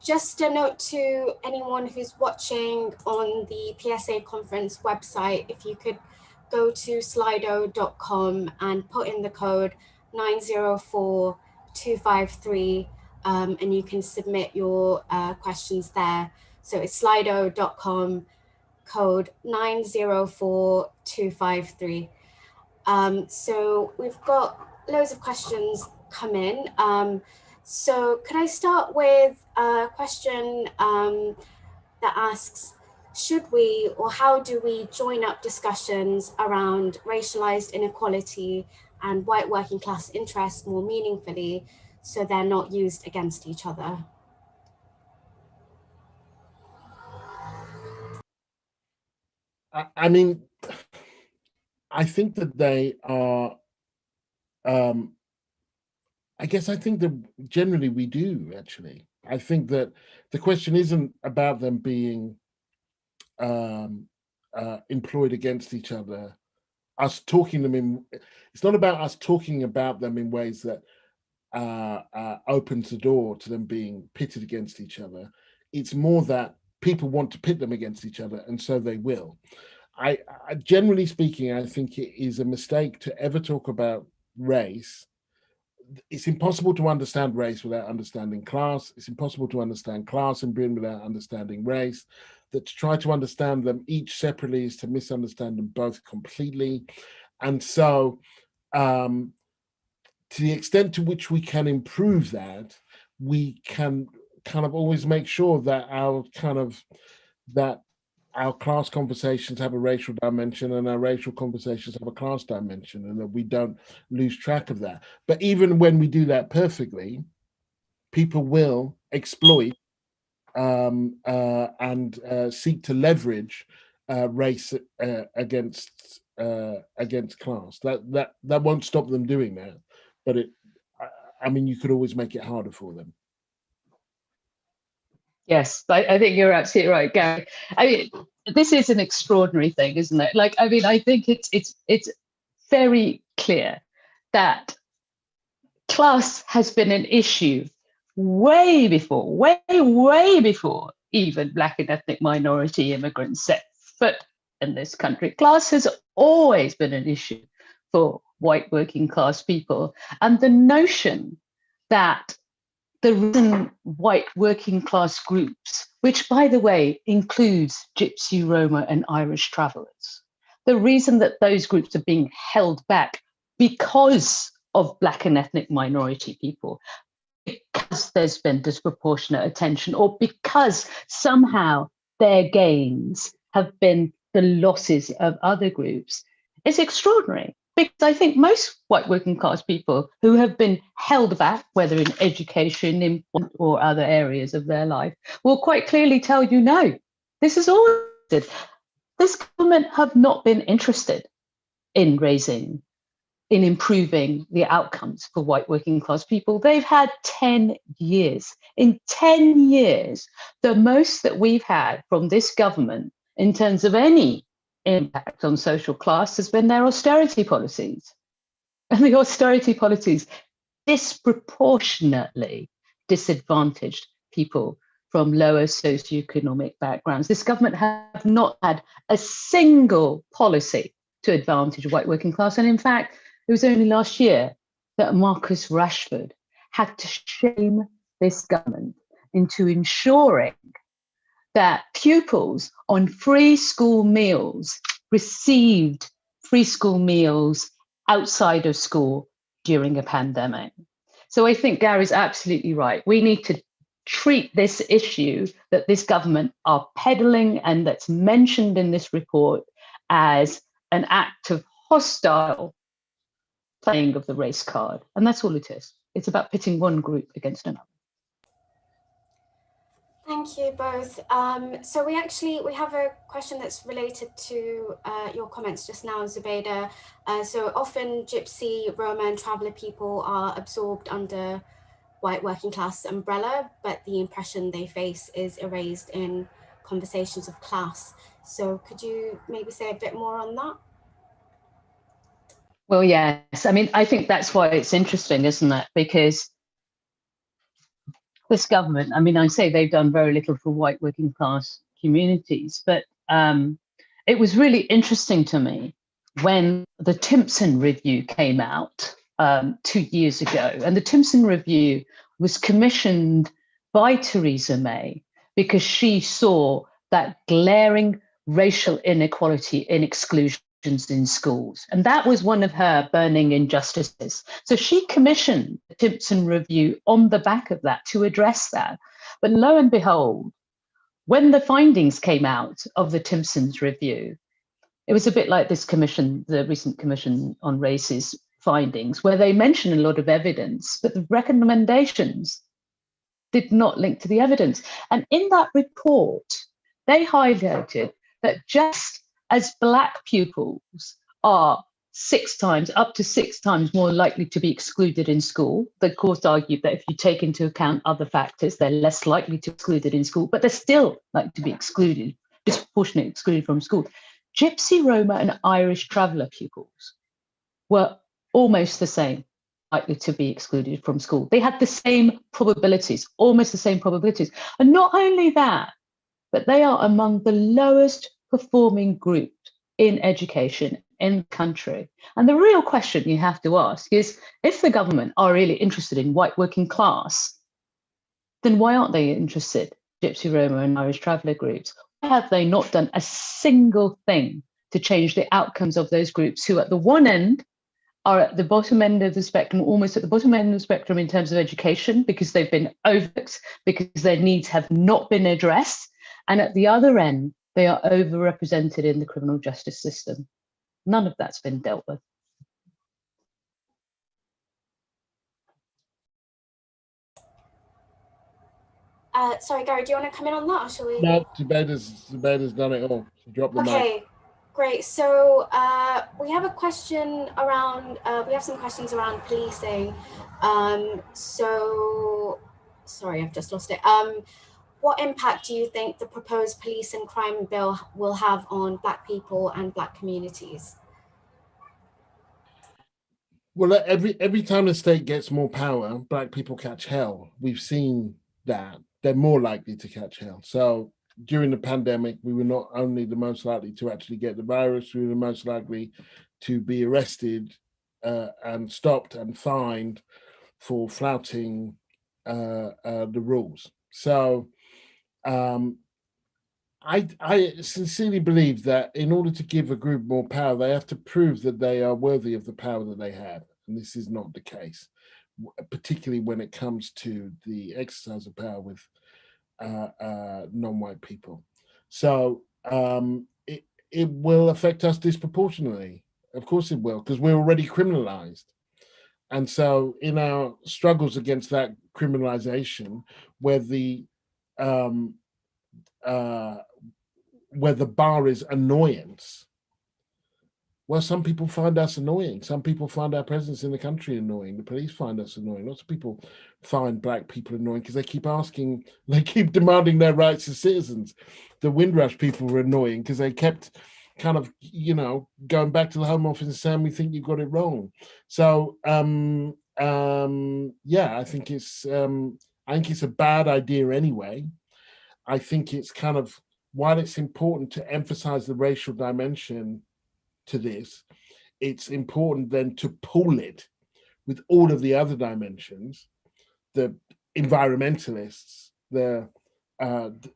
Just a note to anyone who's watching on the PSA conference website, if you could go to slido.com and put in the code 904253 and you can submit your questions there. So it's slido.com, code 904253. So we've got loads of questions come in. So could I start with a question that asks, should we or how do we join up discussions around racialized inequality and white working class interests more meaningfully so they're not used against each other?
I mean, I think that they are, I think that generally we do, actually. I think that the question isn't about them being employed against each other. It's not about us talking about them in ways that opens the door to them being pitted against each other. It's more that people want to pit them against each other, and so they will. I generally speaking, I think it is a mistake to ever talk about race. It's impossible to understand race without understanding class. It's impossible to understand class in Britain without understanding race. That to try to understand them each separately is to misunderstand them both completely. And so to the extent to which we can improve that, we can kind of always make sure that our class conversations have a racial dimension and our racial conversations have a class dimension, and that we don't lose track of that. But even when we do that perfectly, people will exploit and seek to leverage race against against class. That won't stop them doing that, but I mean, you could always make it harder for them.
Yes, I think you're absolutely right, Gary. I mean, this is an extraordinary thing, isn't it? Like, I mean, I think it's very clear that class has been an issue way before even Black and ethnic minority immigrants set foot in this country. Class has always been an issue for white working class people. And the notion that the reason white working class groups, which by the way includes Gypsy, Roma and Irish travellers, the reason that those groups are being held back because of Black and ethnic minority people, because there's been disproportionate attention, or because somehow their gains have been the losses of other groups, is extraordinary. Because I think most white working class people who have been held back, whether in education, employment, or other areas of their life, will quite clearly tell you, no, this is all. This government have not been interested in improving the outcomes for white working class people. They've had 10 years. In 10 years, the most that we've had from this government in terms of any impact on social class has been their austerity policies. And the austerity policies disproportionately disadvantaged people from lower socioeconomic backgrounds. This government have not had a single policy to advantage white working class. And in fact, it was only last year that Marcus Rashford had to shame this government into ensuring that pupils on free school meals received free school meals outside of school during a pandemic. So I think Gary's absolutely right. We need to treat this issue that this government are peddling and that's mentioned in this report as an act of hostile playing of the race card. And that's all it is. It's about pitting one group against another.
Thank you both. So we have a question that's related to your comments just now, Zubaida. So often Gypsy, Roma and traveller people are absorbed under white working class umbrella, but the impression they face is erased in conversations of class. So could you maybe say a bit more on that?
Well, yes. I mean, I think that's why it's interesting, isn't it? Because this government, I mean, I say they've done very little for white working class communities, but it was really interesting to me when the Timpson Review came out 2 years ago. And the Timpson Review was commissioned by Theresa May because she saw that glaring racial inequality in exclusion in schools. And that was one of her burning injustices. So she commissioned the Timpson Review on the back of that to address that. But lo and behold, when the findings came out of the Timpson's Review, it was a bit like this commission, the recent Commission on Race's findings, where they mention a lot of evidence, but the recommendations did not link to the evidence. And in that report, they highlighted that just as Black pupils are up to six times more likely to be excluded in school. The course argued that if you take into account other factors, they're less likely to be excluded in school, but they're still likely to be excluded, disproportionately excluded from school. Gypsy, Roma and Irish traveller pupils were almost the same, likely to be excluded from school. They had the same probabilities, almost the same probabilities. And not only that, but they are among the lowest performing group in education in the country. And the real question you have to ask is, if the government are really interested in white working class, then why aren't they interested in Gypsy, Roma and Irish traveller groups? Why have they not done a single thing to change the outcomes of those groups who at the one end are at the bottom end of the spectrum, almost at the bottom end of the spectrum in terms of education, because they've been overlooked, because their needs have not been addressed. And at the other end, they are overrepresented in the criminal justice system. None of that's been dealt with.
Sorry, Gary, do you want to come in on that, or shall we?
No, Zubaida's done it all. She dropped the mic.
Okay, Great. So we have a question around, we have some questions around policing. So, sorry, I've just lost it. What impact do you think the proposed police and crime bill will have on Black people and Black communities?
Well, every time the state gets more power, Black people catch hell. We've seen that. They're more likely to catch hell. So during the pandemic, we were not only the most likely to actually get the virus, we were the most likely to be arrested and stopped and fined for flouting the rules. So I sincerely believe that in order to give a group more power, they have to prove that they are worthy of the power that they have. And this is not the case, particularly when it comes to the exercise of power with non-white people. So it will affect us disproportionately. Of course it will, because we're already criminalized. And so in our struggles against that criminalization, where the bar is annoyance, well, some people find us annoying. Some people find our presence in the country annoying. The police find us annoying. Lots of people find Black people annoying because they keep demanding their rights as citizens. The Windrush people were annoying because they kept kind of, going back to the Home Office and saying, we think you got it wrong. So, yeah, I think it's a bad idea anyway. I think it's kind of, while it's important to emphasize the racial dimension to this, it's important then to pool it with all of the other dimensions, the environmentalists, the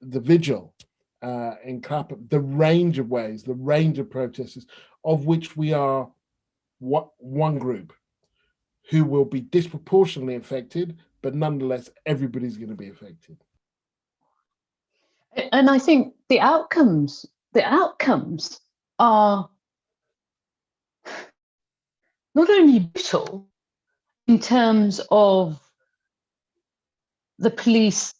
vigil in Clapham, the range of ways, the range of protesters, of which we are one group who will be disproportionately affected, but nonetheless, everybody's going to be affected.
And I think the outcomes are not only brutal in terms of the police,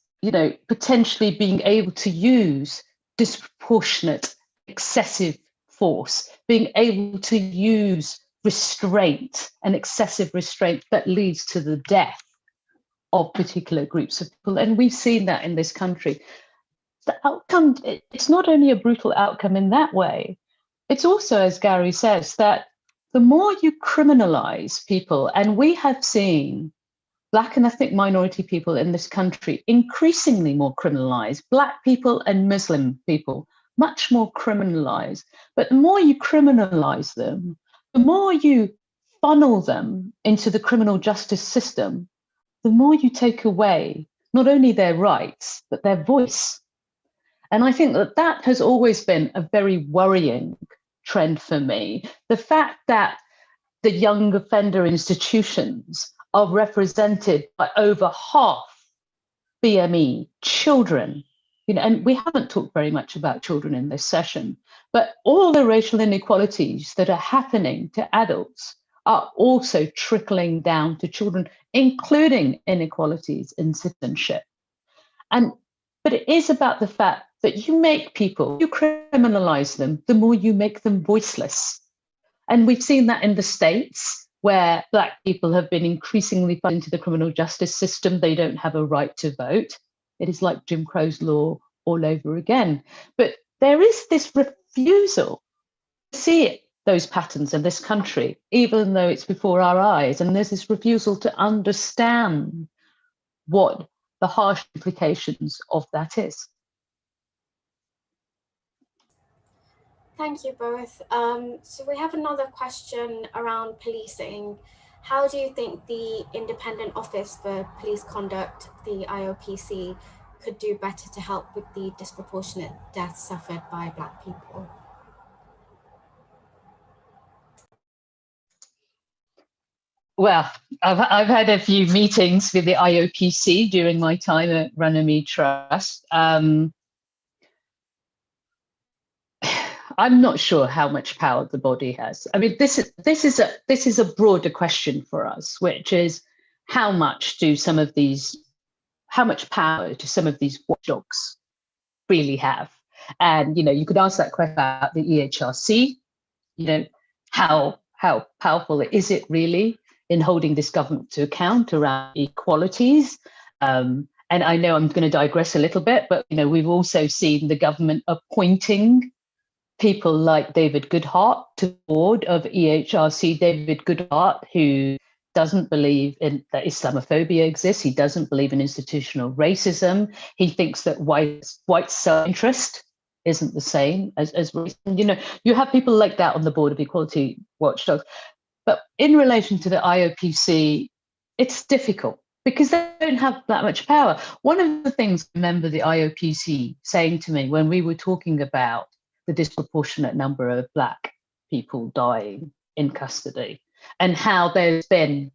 potentially being able to use disproportionate, excessive force, being able to use restraint and excessive restraint that leads to the death of particular groups of people. And we've seen that in this country. The outcome, it's not only a brutal outcome in that way, it's also, as Gary says, that the more you criminalize people, and we have seen Black and ethnic minority people in this country increasingly more criminalized, Black people and Muslim people much more criminalized. But the more you criminalize them, the more you funnel them into the criminal justice system, the more you take away not only their rights, but their voice. And I think that has always been a very worrying trend for me. The fact that the young offender institutions are represented by over half BME children, and we haven't talked very much about children in this session, but all the racial inequalities that are happening to adults are also trickling down to children, including inequalities in citizenship. But it is about the fact that you criminalize them, the more you make them voiceless. And we've seen that in the States, where Black people have been increasingly put into the criminal justice system. They don't have a right to vote. It is like Jim Crow's law all over again. But there is this refusal to see those patterns in this country, even though it's before our eyes. And there's this refusal to understand what the harsh implications of that is.
Thank you both. So we have another question around policing. How do you think the Independent Office for Police Conduct, the IOPC, could do better to help with the disproportionate deaths suffered by Black people?
Well, I've had a few meetings with the IOPC during my time at Runnymede Trust. I'm not sure how much power the body has. I mean, this is a broader question for us, which is how much power do some of these watchdogs really have? And, you could ask that question about the EHRC, how powerful is it really in holding this government to account around equalities? And I know I'm going to digress a little bit, but, we've also seen the government appointing people like David Goodhart to the board of EHRC. David Goodhart, who doesn't believe that Islamophobia exists. He doesn't believe in institutional racism. He thinks that white self-interest isn't the same as racism. You have people like that on the board of equality watchdogs. But in relation to the IOPC, it's difficult because they don't have that much power. One of the things I remember the IOPC saying to me when we were talking about the disproportionate number of Black people dying in custody and how there's been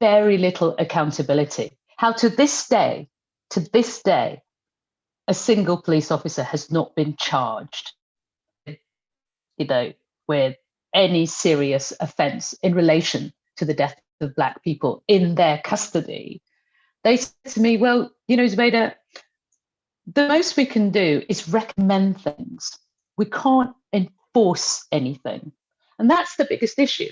very little accountability, how to this day, a single police officer has not been charged, with any serious offence in relation to the death of Black people in their custody. They said to me, well, Zubaida, the most we can do is recommend things. We can't enforce anything. And that's the biggest issue.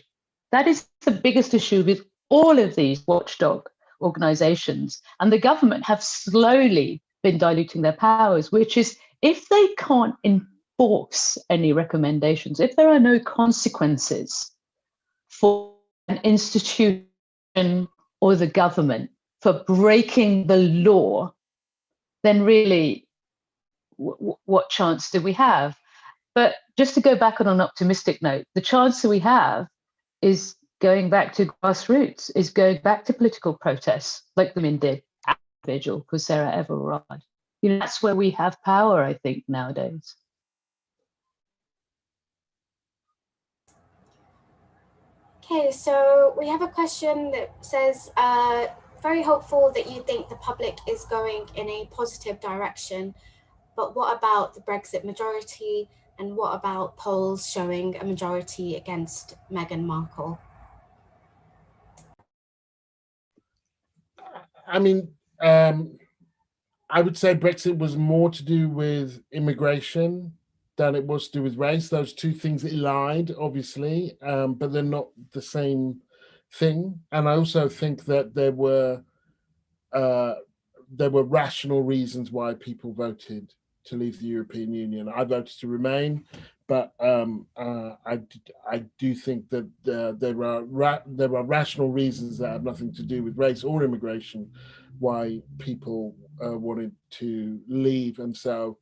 That is the biggest issue with all of these watchdog organizations. And the government have slowly been diluting their powers, which is if they can't enforce any recommendations, if there are no consequences for an institution or the government for breaking the law, then really, what chance do we have? But just to go back on an optimistic note, the chance that we have is going back to grassroots, is going back to political protests like the men did at the Vigil, because Sarah Everard. That's where we have power, I think, nowadays.
Okay, so we have a question that says, very hopeful that you think the public is going in a positive direction, but what about the Brexit majority, and what about polls showing a majority against Meghan Markle?
I mean, I would say Brexit was more to do with immigration than it was to do with race. Those two things allied, obviously, but they're not the same thing. And I also think that there were rational reasons why people voted to leave the European Union. I voted to remain, but I do think that there are rational reasons that have nothing to do with race or immigration why people wanted to leave, and so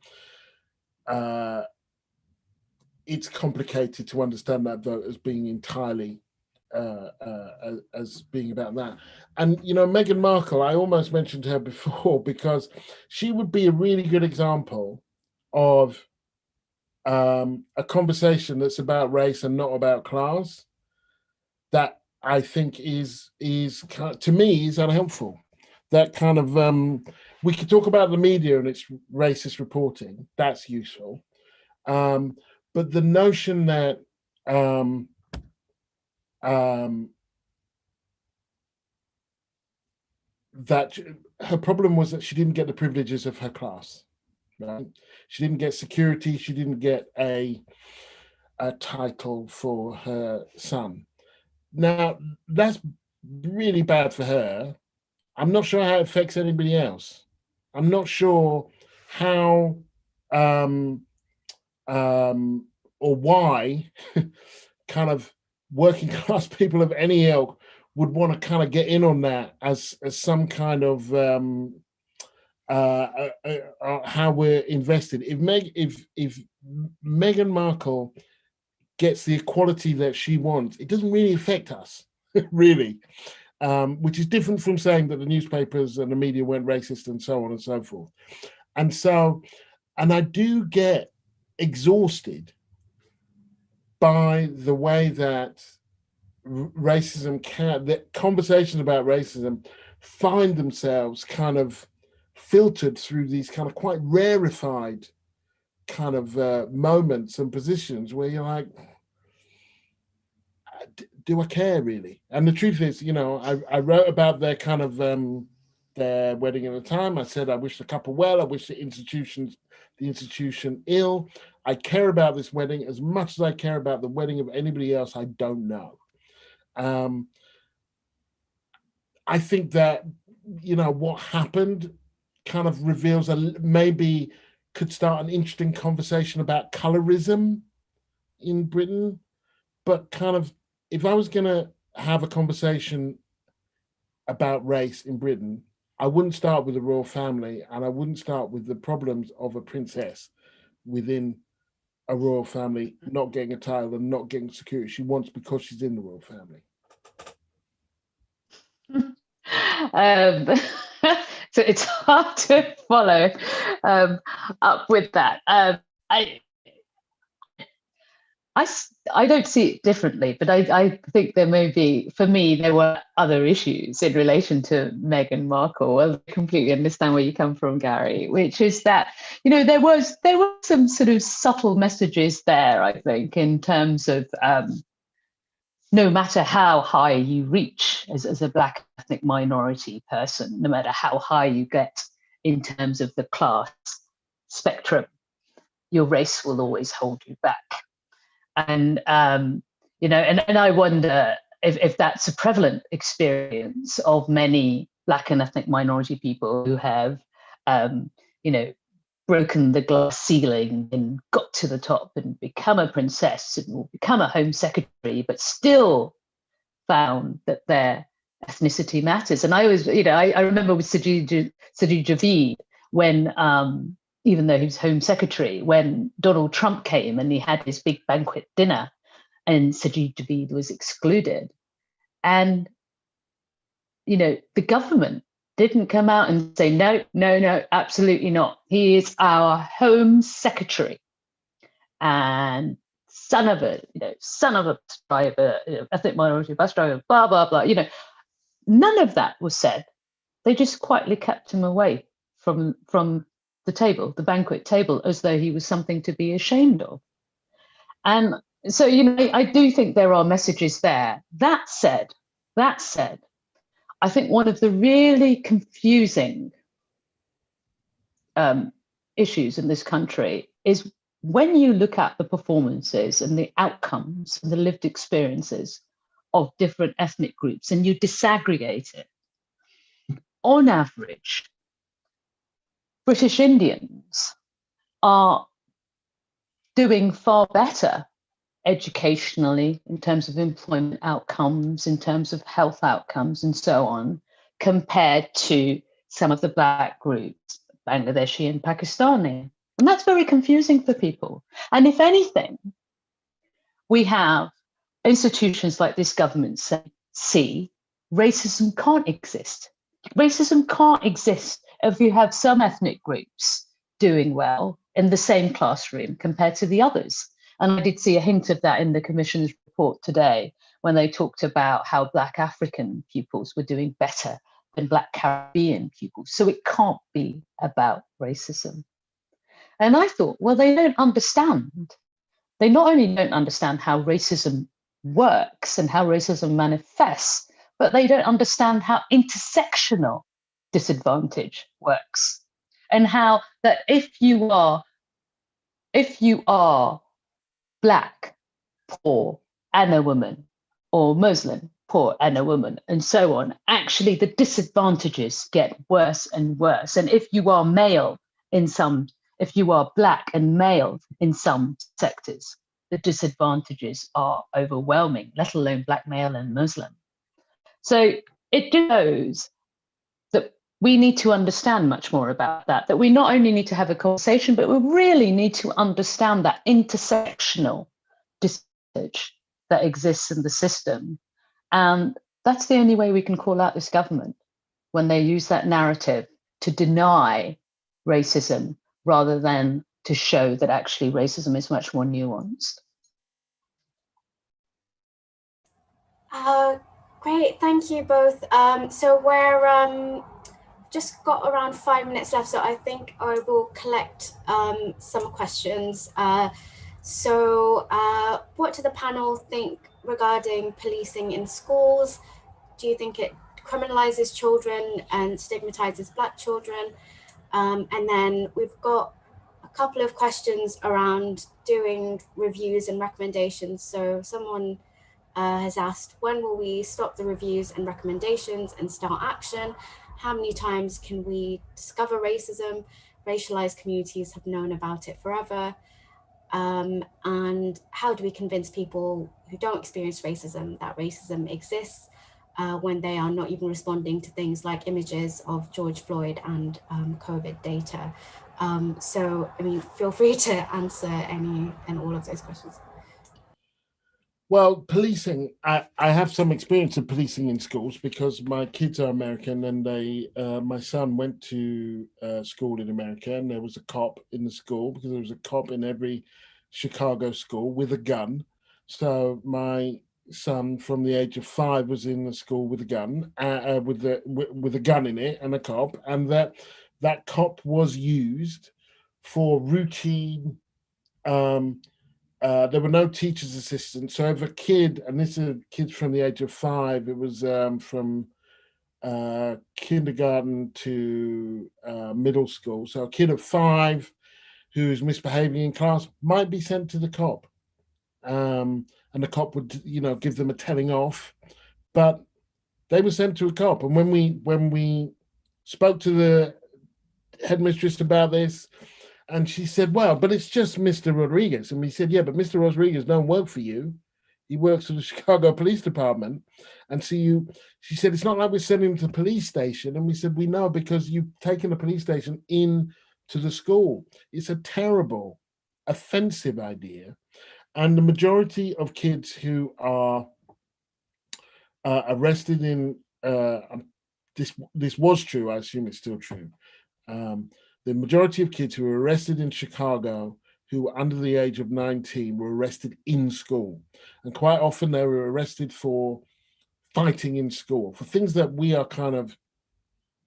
it's complicated to understand that vote as being entirely as being about that. And Meghan Markle, I almost mentioned her before because she would be a really good example of a conversation that's about race and not about class, that I think is to me is unhelpful. That kind of we could talk about the media and its racist reporting, that's useful, but the notion that that her problem was that she didn't get the privileges of her class, right? She didn't get security, she didn't get a title for her son. Now, that's really bad for her. I'm not sure how it affects anybody else. I'm not sure how or why kind of working class people of any ilk would want to kind of get in on that as some kind of how we're invested. If Meghan Markle gets the equality that she wants, it doesn't really affect us, really, which is different from saying that the newspapers and the media weren't racist and so on and so forth. And I do get exhausted by the way that that conversations about racism find themselves kind of filtered through these kind of quite rarefied kind of moments and positions where you're like, do I care really? And the truth is, I wrote about their kind of their wedding at the time. I said I wish the couple well. I wish the institution ill. I care about this wedding as much as I care about the wedding of anybody else I don't know. I think that, you know, what happened kind of reveals maybe could start an interesting conversation about colorism in Britain. But kind of, if I was going to have a conversation about race in Britain, I wouldn't start with the royal family, and I wouldn't start with the problems of a princess within a royal family not getting a title and not getting security she wants because she's in the royal family.
So it's hard to follow up with that. I don't see it differently, but I think there may be, for me, there were other issues in relation to Meghan Markle. I completely understand where you come from, Gary, which is that, you know, there were some sort of subtle messages there, I think, in terms of no matter how high you reach as a Black ethnic minority person, no matter how high you get in terms of the class spectrum, your race will always hold you back. And, you know, and I wonder if that's a prevalent experience of many Black and ethnic minority people who have, you know, broken the glass ceiling and got to the top and become a princess and become a home secretary, but still found that their ethnicity matters. And I was, you know, I remember with Sajid Javid when, even though he was home secretary, when Donald Trump came and he had his big banquet dinner and Sajid Javid was excluded. And, you know, the government didn't come out and say, no, absolutely not. He is our home secretary and son of a bus driver, you know, ethnic minority bus driver, blah, blah, blah. You know, none of that was said. They just quietly kept him away from the table, the banquet table, as though he was something to be ashamed of. And so, you know, I do think there are messages there. That said, I think one of the really confusing issues in this country is when you look at the performances and the outcomes and the lived experiences of different ethnic groups and you disaggregate it, on average, British Indians are doing far better educationally, in terms of employment outcomes, in terms of health outcomes, and so on, compared to some of the Black groups, Bangladeshi and Pakistani. And that's very confusing for people. And if anything, we have institutions like this government say, see, racism can't exist. Racism can't exist if you have some ethnic groups doing well in the same classroom compared to the others. And I did see a hint of that in the Commission's report today when they talked about how Black African pupils were doing better than Black Caribbean pupils. So it can't be about racism. And I thought, well, they don't understand. They not only don't understand how racism works and how racism manifests, but they don't understand how intersectional disadvantage works. And how that if you are Black, poor, and a woman, or Muslim, poor, and a woman, and so on, actually the disadvantages get worse and worse. And if you are if you are Black and male in some sectors, the disadvantages are overwhelming, let alone Black, male, and Muslim. So it shows that we need to understand much more about that we not only need to have a conversation, but we really need to understand that intersectional disadvantage that exists in the system. And that's the only way we can call out this government, when they use that narrative to deny racism rather than to show that actually racism is much more nuanced.
Great, thank you both. So we're just got around 5 minutes left, so I think I will collect some questions. What do the panel think regarding policing in schools? Do you think it criminalizes children and stigmatizes Black children. And then we've got a couple of questions around doing reviews and recommendations. So someone has asked, when will we stop the reviews and recommendations and start action? How many times can we discover racism? Racialized communities have known about it forever. And how do we convince people who don't experience racism that racism exists when they are not even responding to things like images of George Floyd and COVID data? So, I mean, feel free to answer any and all of those questions.
Well, policing, I have some experience of policing in schools because my kids are American, and my son went to school in America, and there was a cop in the school because there was a cop in every Chicago school with a gun. So my son, from the age of 5, was in the school with a gun, with a gun in it and a cop, and that cop was used for routine. There were no teacher's assistants. So if a kid, and this is kids from the age of 5, it was from kindergarten to middle school. So a kid of 5 who's misbehaving in class might be sent to the cop. And the cop would, give them a telling off. But they were sent to a cop. And when we spoke to the headmistress about this, and she said, well, but it's just Mr. Rodriguez. And we said, yeah, but Mr. Rodriguez don't work for you. He works for the Chicago Police Department. And so she said, it's not like we're sending him to the police station. And we said, we know, because you've taken the police station into the school. It's a terrible, offensive idea. And the majority of kids who are arrested in, this was true, I assume it's still true. The majority of kids who were arrested in Chicago who were under the age of 19 were arrested in school. And quite often they were arrested for fighting in school, for things that we are kind of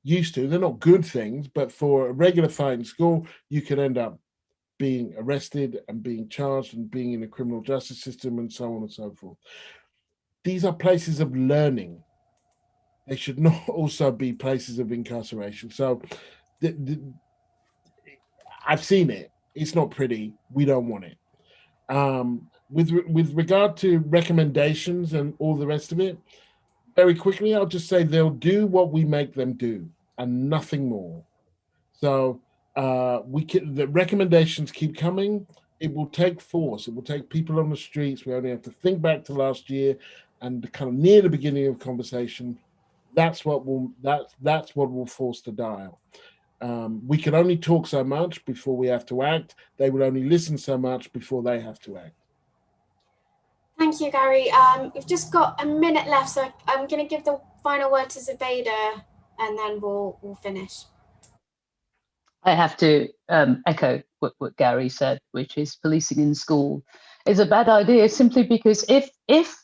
used to. They're not good things, but for a regular fight in school, you could end up being arrested and being charged and being in the criminal justice system and so on and so forth. These are places of learning. They should not also be places of incarceration. So I've seen it. It's not pretty. We don't want it. With regard to recommendations and all the rest of it, very quickly, I'll just say they'll do what we make them do and nothing more. So the recommendations keep coming. It will take force. It will take people on the streets. We only have to think back to last year and kind of near the beginning of conversation. That's what will force the dial. We can only talk so much before we have to act. They will only listen so much before they have to act.
Thank you, Gary. We've just got a minute left, so I'm going to give the final word to Zubaida, and then we'll finish.
I have to echo what Gary said, which is policing in school is a bad idea simply because if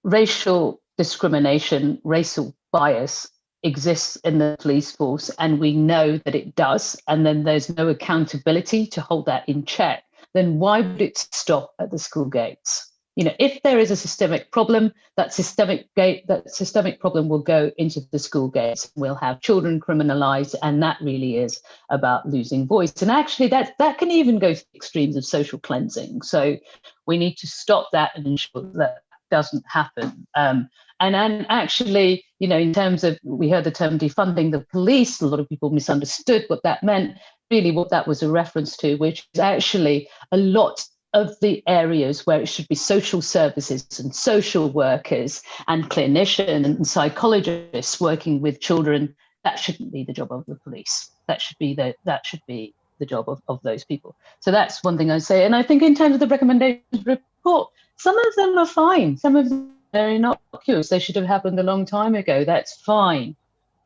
racial discrimination, racial bias exists in the police force, and we know that it does, and then there's no accountability to hold that in check, then why would it stop at the school gates? If there is a systemic problem, that systemic problem will go into the school gates. We'll have children criminalized, and that really is about losing voice. And actually, that can even go to extremes of social cleansing. So we need to stop that and ensure that doesn't happen. And actually, in terms of, we heard the term defunding the police, a lot of people misunderstood what that meant. Really what that was a reference to, which is actually a lot of the areas where it should be social services and social workers and clinicians and psychologists working with children. That shouldn't be the job of the police. That should be the job of those people. So that's one thing I'd say. And I think in terms of the recommendations report, some of them are fine. Some of them are innocuous. They should have happened a long time ago. That's fine.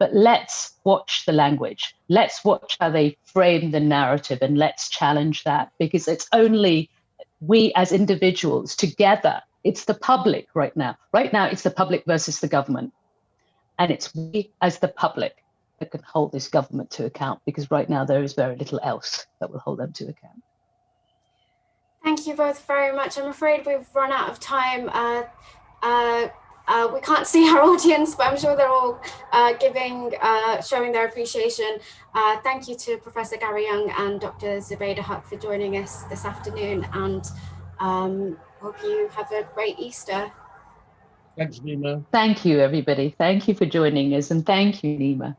But let's watch the language. Let's watch how they frame the narrative, and let's challenge that, because it's only we as individuals together. It's the public right now. Right now, it's the public versus the government. And it's we as the public that can hold this government to account, because right now there is very little else that will hold them to account.
Thank you both very much. I'm afraid we've run out of time. We can't see our audience, but I'm sure they're all showing their appreciation. Thank you to Professor Gary Younge and Dr. Zubaida Haque for joining us this afternoon, and hope you have a great Easter.
Thanks, Nima.
Thank you, everybody. Thank you for joining us, and thank you, Nima.